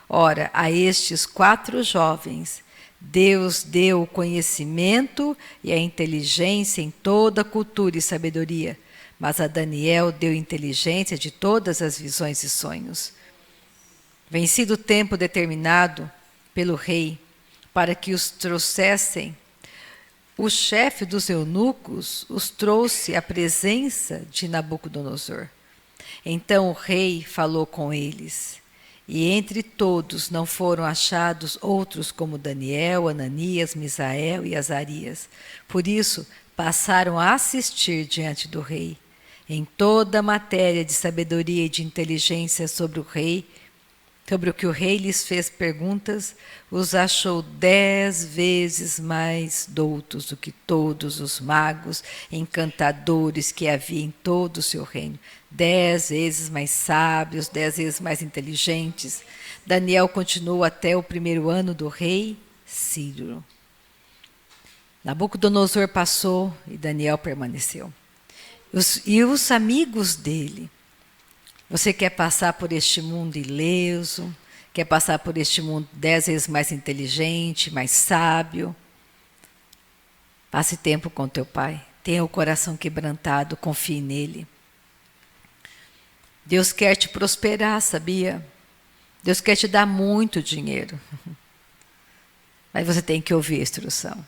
Ora, a estes 4 jovens, Deus deu o conhecimento e a inteligência em toda a cultura e sabedoria, mas a Daniel deu inteligência de todas as visões e sonhos. Vencido o tempo determinado pelo rei para que os trouxessem, o chefe dos eunucos os trouxe à presença de Nabucodonosor. Então o rei falou com eles, e entre todos não foram achados outros como Daniel, Ananias, Misael e Azarias. Por isso passaram a assistir diante do rei. Em toda a matéria de sabedoria e de inteligência sobre o que o rei lhes fez perguntas, os achou 10 vezes mais doutos do que todos os magos, encantadores que havia em todo o seu reino. 10 vezes mais sábios, 10 vezes mais inteligentes. Daniel continuou até o 1º ano do rei Ciro. Nabucodonosor passou e Daniel permaneceu. E os amigos dele. Você quer passar por este mundo ileso? Quer passar por este mundo 10 vezes mais inteligente, mais sábio? Passe tempo com teu pai. Tenha o coração quebrantado, confie nele. Deus quer te prosperar, sabia? Deus quer te dar muito dinheiro. Mas você tem que ouvir a instrução.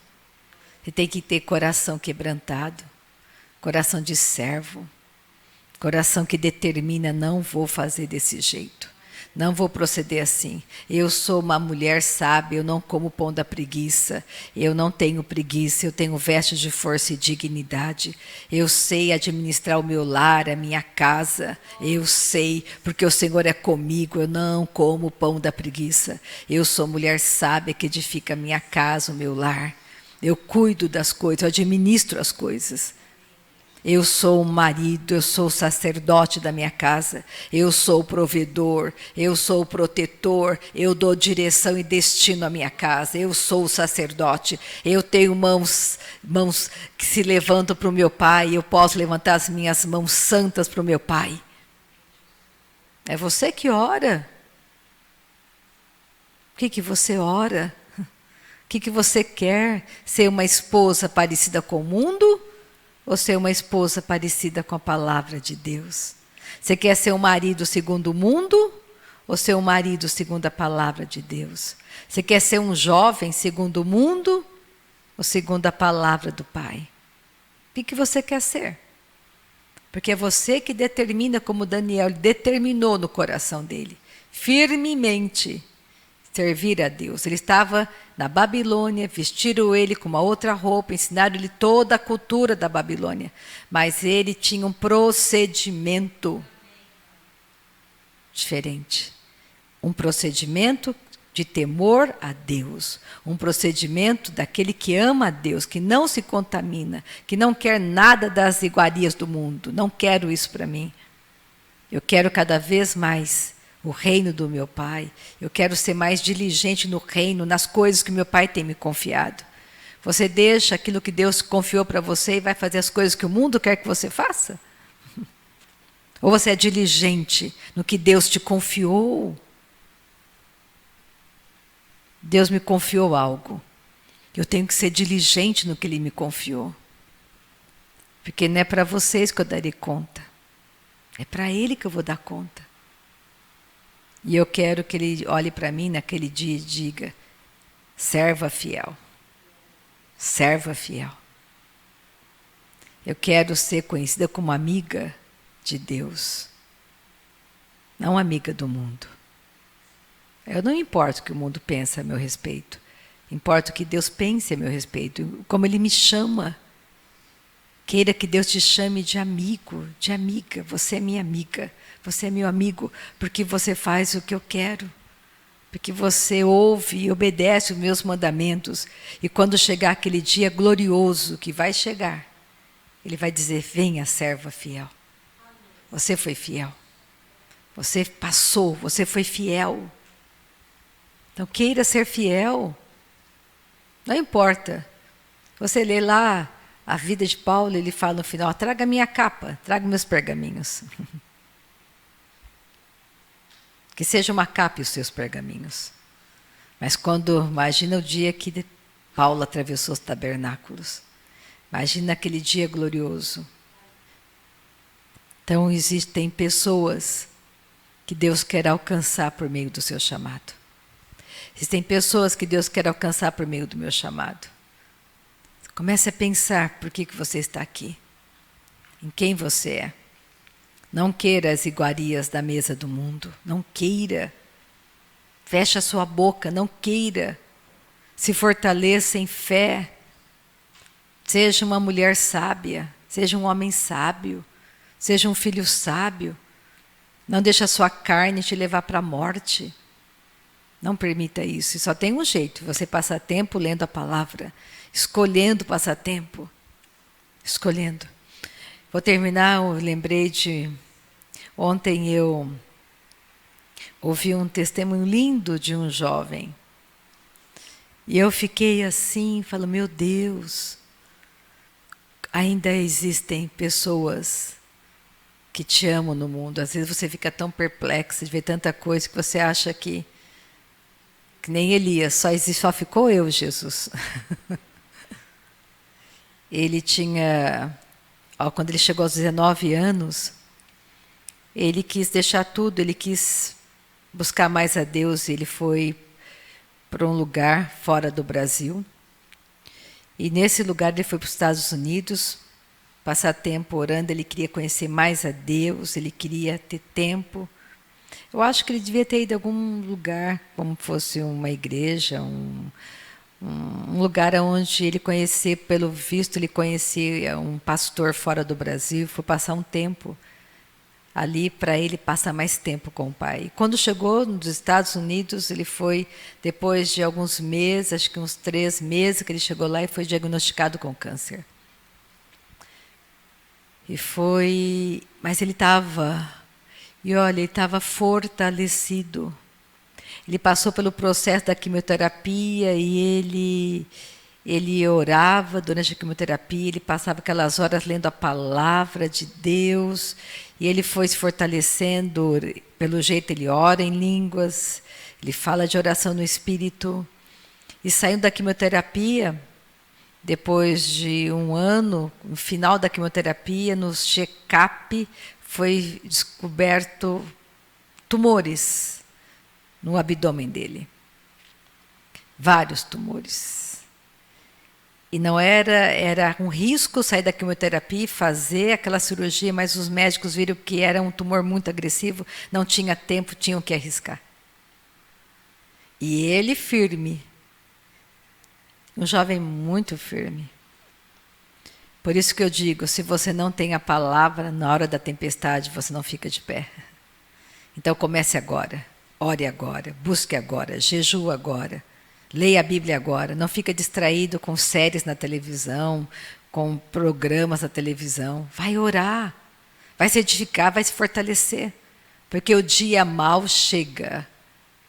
Você tem que ter coração quebrantado, coração de servo, coração que determina, não vou fazer desse jeito, não vou proceder assim. Eu sou uma mulher sábia, eu não como pão da preguiça, eu não tenho preguiça, eu tenho vestes de força e dignidade, eu sei administrar o meu lar, a minha casa, eu sei, porque o Senhor é comigo, eu não como pão da preguiça, eu sou mulher sábia que edifica a minha casa, o meu lar. Eu cuido das coisas, eu administro as coisas. Eu sou o marido, eu sou o sacerdote da minha casa. Eu sou o provedor, eu sou o protetor. Eu dou direção e destino à minha casa. Eu sou o sacerdote. Eu tenho mãos que se levantam para o meu pai. Eu posso levantar as minhas mãos santas para o meu pai. É você que ora. O que você ora? O que você quer? Ser uma esposa parecida com o mundo ou ser uma esposa parecida com a palavra de Deus? Você quer ser um marido segundo o mundo ou ser um marido segundo a palavra de Deus? Você quer ser um jovem segundo o mundo ou segundo a palavra do Pai? O que você quer ser? Porque é você que determina, como Daniel determinou no coração dele, firmemente, servir a Deus. Ele estava na Babilônia, vestiram ele com uma outra roupa, ensinaram ele toda a cultura da Babilônia. Mas ele tinha um procedimento diferente. Um procedimento de temor a Deus. Um procedimento daquele que ama a Deus, que não se contamina, que não quer nada das iguarias do mundo. Não quero isso para mim. Eu quero cada vez mais o reino do meu Pai. Eu quero ser mais diligente no reino, nas coisas que meu Pai tem me confiado. Você deixa aquilo que Deus confiou para você e vai fazer as coisas que o mundo quer que você faça? Ou você é diligente no que Deus te confiou? Deus me confiou algo. Eu tenho que ser diligente no que Ele me confiou. Porque não é para vocês que eu darei conta. É para Ele que eu vou dar conta. E eu quero que Ele olhe para mim naquele dia e diga: serva fiel. Serva fiel. Eu quero ser conhecida como amiga de Deus. Não amiga do mundo. Eu não importo o que o mundo pensa a meu respeito. Importa o que Deus pense a meu respeito. Como Ele me chama. Queira que Deus te chame de amigo, de amiga. Você é minha amiga. Você é meu amigo porque você faz o que eu quero. Porque você ouve e obedece os meus mandamentos. E quando chegar aquele dia glorioso que vai chegar, Ele vai dizer: venha, serva fiel. Você foi fiel. Você passou, você foi fiel. Então queira ser fiel. Não importa. Você lê lá a vida de Paulo, ele fala no final: traga minha capa, traga meus pergaminhos. Que seja uma capa os seus pergaminhos. Mas imagina o dia que Paulo atravessou os tabernáculos. Imagina aquele dia glorioso. Então existem pessoas que Deus quer alcançar por meio do seu chamado. Existem pessoas que Deus quer alcançar por meio do meu chamado. Comece a pensar por que você está aqui. Em quem você é. Não queira as iguarias da mesa do mundo. Não queira. Feche a sua boca. Não queira. Se fortaleça em fé. Seja uma mulher sábia. Seja um homem sábio. Seja um filho sábio. Não deixe a sua carne te levar para a morte. Não permita isso. E só tem um jeito. Você passar tempo lendo a palavra. Escolhendo passar tempo. Escolhendo. Vou terminar, eu lembrei de... Ontem eu ouvi um testemunho lindo de um jovem. E eu fiquei assim, falo, meu Deus, ainda existem pessoas que te amam no mundo. Às vezes você fica tão perplexo de ver tanta coisa que você acha que nem Elias, só ficou eu, Jesus. Ele tinha, quando ele chegou aos 19 anos, ele quis deixar tudo, ele quis buscar mais a Deus, ele foi para um lugar fora do Brasil. E nesse lugar ele foi para os Estados Unidos, passar tempo orando, ele queria conhecer mais a Deus, ele queria ter tempo. Eu acho que ele devia ter ido a algum lugar, como fosse uma igreja, um lugar onde ele conhecia, pelo visto, ele conhecia um pastor fora do Brasil, foi passar um tempo ali para ele passar mais tempo com o pai. E quando chegou nos Estados Unidos, ele foi, depois de alguns meses, acho que uns 3 meses que ele chegou lá e foi diagnosticado com câncer. Mas ele estava, e olha, ele estava fortalecido. Ele passou pelo processo da quimioterapia e ele orava durante a quimioterapia, ele passava aquelas horas lendo a palavra de Deus, e ele foi se fortalecendo, pelo jeito ele ora em línguas, ele fala de oração no Espírito, e saindo da quimioterapia, depois de 1 ano, no final da quimioterapia, no check-up, foi descoberto tumores no abdômen dele. Vários tumores. E não era um risco sair da quimioterapia e fazer aquela cirurgia, mas os médicos viram que era um tumor muito agressivo, não tinha tempo, tinham que arriscar. E ele firme. Um jovem muito firme. Por isso que eu digo, se você não tem a palavra na hora da tempestade, você não fica de pé. Então comece agora, ore agora, busque agora, jejue agora, leia a Bíblia agora, não fica distraído com séries na televisão, com programas na televisão. Vai orar, vai se edificar, vai se fortalecer, porque o dia mau chega.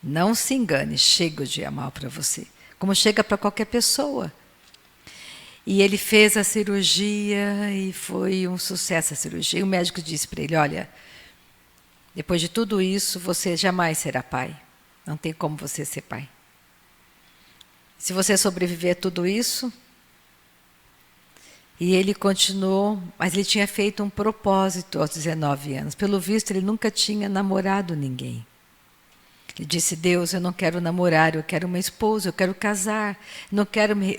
Não se engane, chega o dia mau para você, como chega para qualquer pessoa. E ele fez a cirurgia e foi um sucesso a cirurgia. E o médico disse para ele, olha, depois de tudo isso, você jamais será pai. Não tem como você ser pai. Se você sobreviver a tudo isso... E ele continuou, mas ele tinha feito um propósito aos 19 anos. Pelo visto, ele nunca tinha namorado ninguém. Ele disse, Deus, eu não quero namorar, eu quero uma esposa, eu quero casar, eu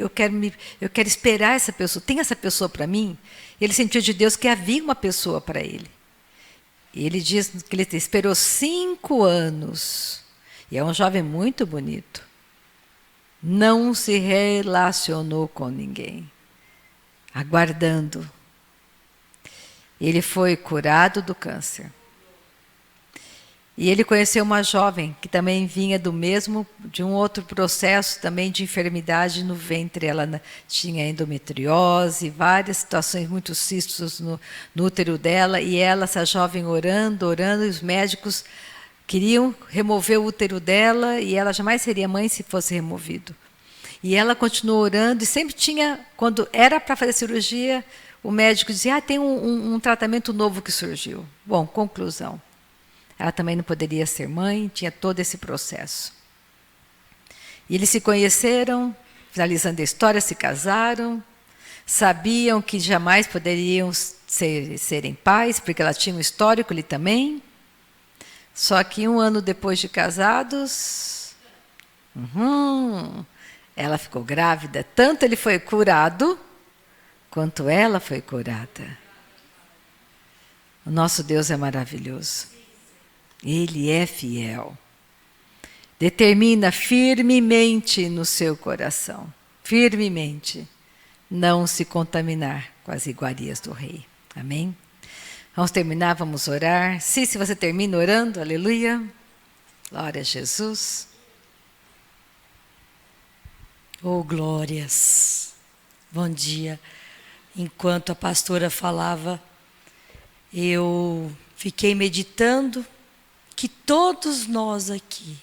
quero esperar essa pessoa. Tem essa pessoa para mim? Ele sentiu de Deus que havia uma pessoa para ele. E ele diz que ele esperou 5 anos. E é um jovem muito bonito. Não se relacionou com ninguém. Aguardando. Ele foi curado do câncer. E ele conheceu uma jovem que também vinha de um outro processo também de enfermidade no ventre. Ela tinha endometriose, várias situações, muitos cistos no útero dela. E essa jovem orando, e os médicos queriam remover o útero dela e ela jamais seria mãe se fosse removido. E ela continuou orando e sempre tinha, quando era para fazer cirurgia, o médico dizia, tem um tratamento novo que surgiu. Bom, conclusão. Ela também não poderia ser mãe, tinha todo esse processo. E eles se conheceram, finalizando a história, se casaram, sabiam que jamais poderiam serem pais, porque ela tinha um histórico ali também. Só que 1 ano depois de casados, ela ficou grávida. Tanto ele foi curado, quanto ela foi curada. O nosso Deus é maravilhoso. Ele é fiel. Determina firmemente no seu coração, firmemente, não se contaminar com as iguarias do rei. Amém? Vamos terminar, vamos orar. Se você termina orando, aleluia. Glória a Jesus. Oh, glórias. Bom dia. Enquanto a pastora falava, eu fiquei meditando que todos nós aqui,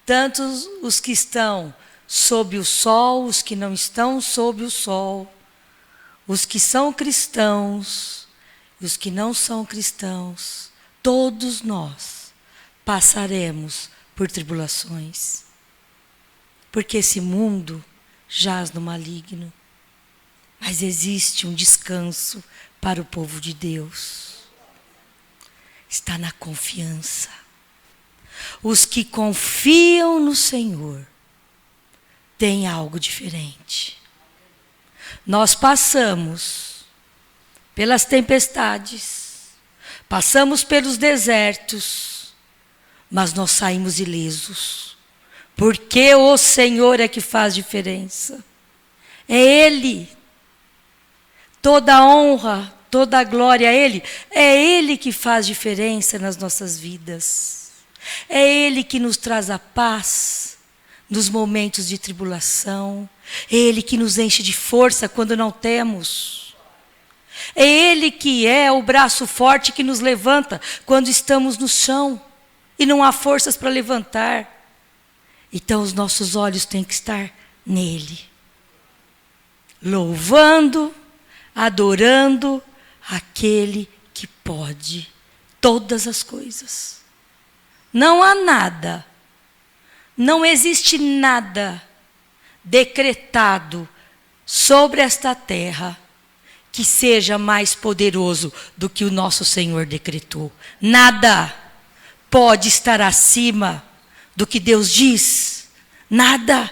tanto os que estão sob o sol, os que não estão sob o sol, os que são cristãos e os que não são cristãos, todos nós passaremos por tribulações. Porque esse mundo jaz no maligno. Mas existe um descanso para o povo de Deus. Está na confiança. Os que confiam no Senhor têm algo diferente. Nós passamos pelas tempestades, passamos pelos desertos, mas nós saímos ilesos. Porque o Senhor é que faz diferença. É Ele. Toda a honra, toda a glória a Ele. É Ele que faz diferença nas nossas vidas. É Ele que nos traz a paz nos momentos de tribulação. É Ele que nos enche de força quando não temos. É Ele que é o braço forte que nos levanta quando estamos no chão e não há forças para levantar. Então os nossos olhos têm que estar nele. Louvando, adorando aquele que pode todas as coisas. Não há nada, não existe nada decretado sobre esta terra que seja mais poderoso do que o nosso Senhor decretou. Nada pode estar acima do que Deus diz. Nada.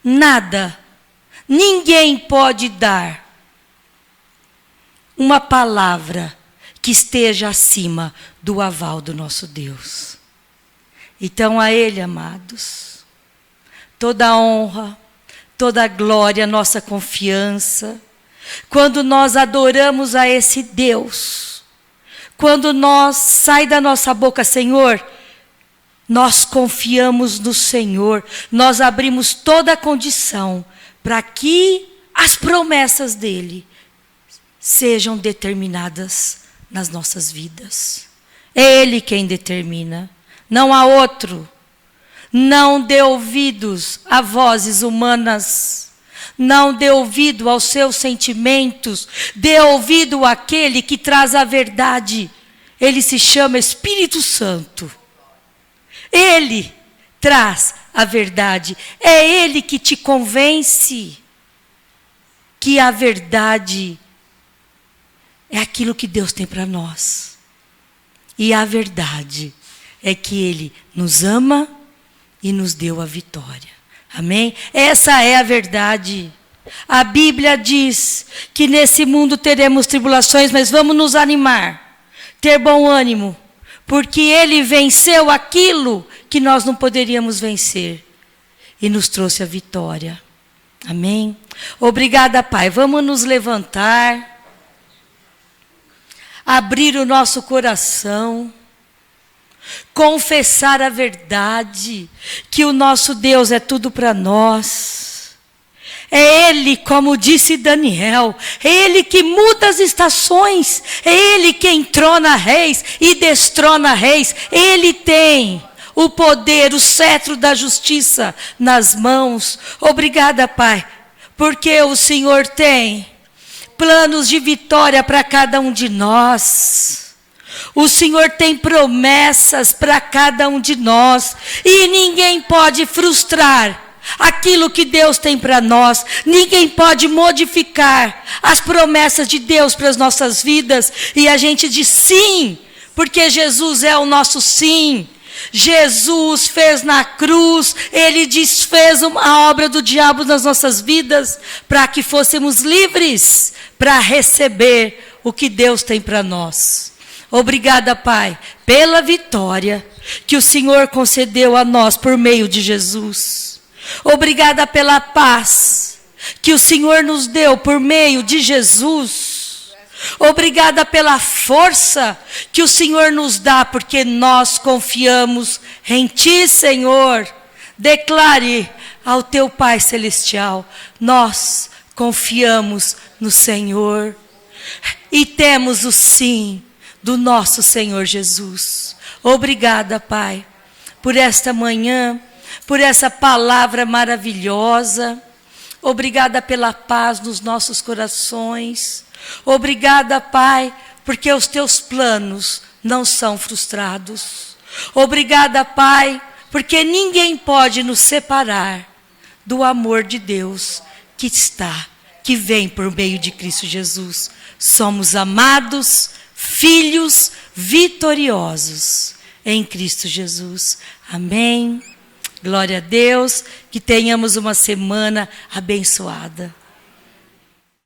Nada. Ninguém pode dar uma palavra que esteja acima do aval do nosso Deus. Então a Ele, amados, toda a honra, toda a glória, nossa confiança, quando nós adoramos a esse Deus, quando nós sai da nossa boca, Senhor, nós confiamos no Senhor, nós abrimos toda a condição para que as promessas dEle sejam determinadas nas nossas vidas. É Ele quem determina, não há outro. Não dê ouvidos a vozes humanas, não dê ouvido aos seus sentimentos, dê ouvido àquele que traz a verdade. Ele se chama Espírito Santo. Ele traz a verdade. É Ele que te convence que a verdade é aquilo que Deus tem para nós. E a verdade é que Ele nos ama e nos deu a vitória. Amém? Essa é a verdade. A Bíblia diz que nesse mundo teremos tribulações, mas vamos nos animar, ter bom ânimo, porque Ele venceu aquilo que nós não poderíamos vencer e nos trouxe a vitória. Amém? Obrigada, Pai. Vamos nos levantar, abrir o nosso coração, confessar a verdade, que o nosso Deus é tudo para nós. É Ele, como disse Daniel, é Ele que muda as estações, é Ele quem trona reis e destrona reis. Ele tem o poder, o cetro da justiça nas mãos. Obrigada, Pai, porque o Senhor tem planos de vitória para cada um de nós. O Senhor tem promessas para cada um de nós. E ninguém pode frustrar aquilo que Deus tem para nós. Ninguém pode modificar as promessas de Deus para as nossas vidas. E a gente diz sim, porque Jesus é o nosso sim. Jesus fez na cruz, Ele desfez a obra do diabo nas nossas vidas, para que fôssemos livres, para receber o que Deus tem para nós. Obrigada, Pai, pela vitória que o Senhor concedeu a nós por meio de Jesus. Obrigada pela paz que o Senhor nos deu por meio de Jesus. Obrigada pela força que o Senhor nos dá, porque nós confiamos em Ti, Senhor. Declare ao Teu Pai Celestial, nós confiamos no Senhor e temos o sim do nosso Senhor Jesus. Obrigada, Pai, por esta manhã, por essa palavra maravilhosa. Obrigada pela paz nos nossos corações. Obrigada, Pai, porque os teus planos não são frustrados. Obrigada, Pai, porque ninguém pode nos separar do amor de Deus que vem por meio de Cristo Jesus. Somos amados, filhos vitoriosos em Cristo Jesus. Amém. Glória a Deus, que tenhamos uma semana abençoada.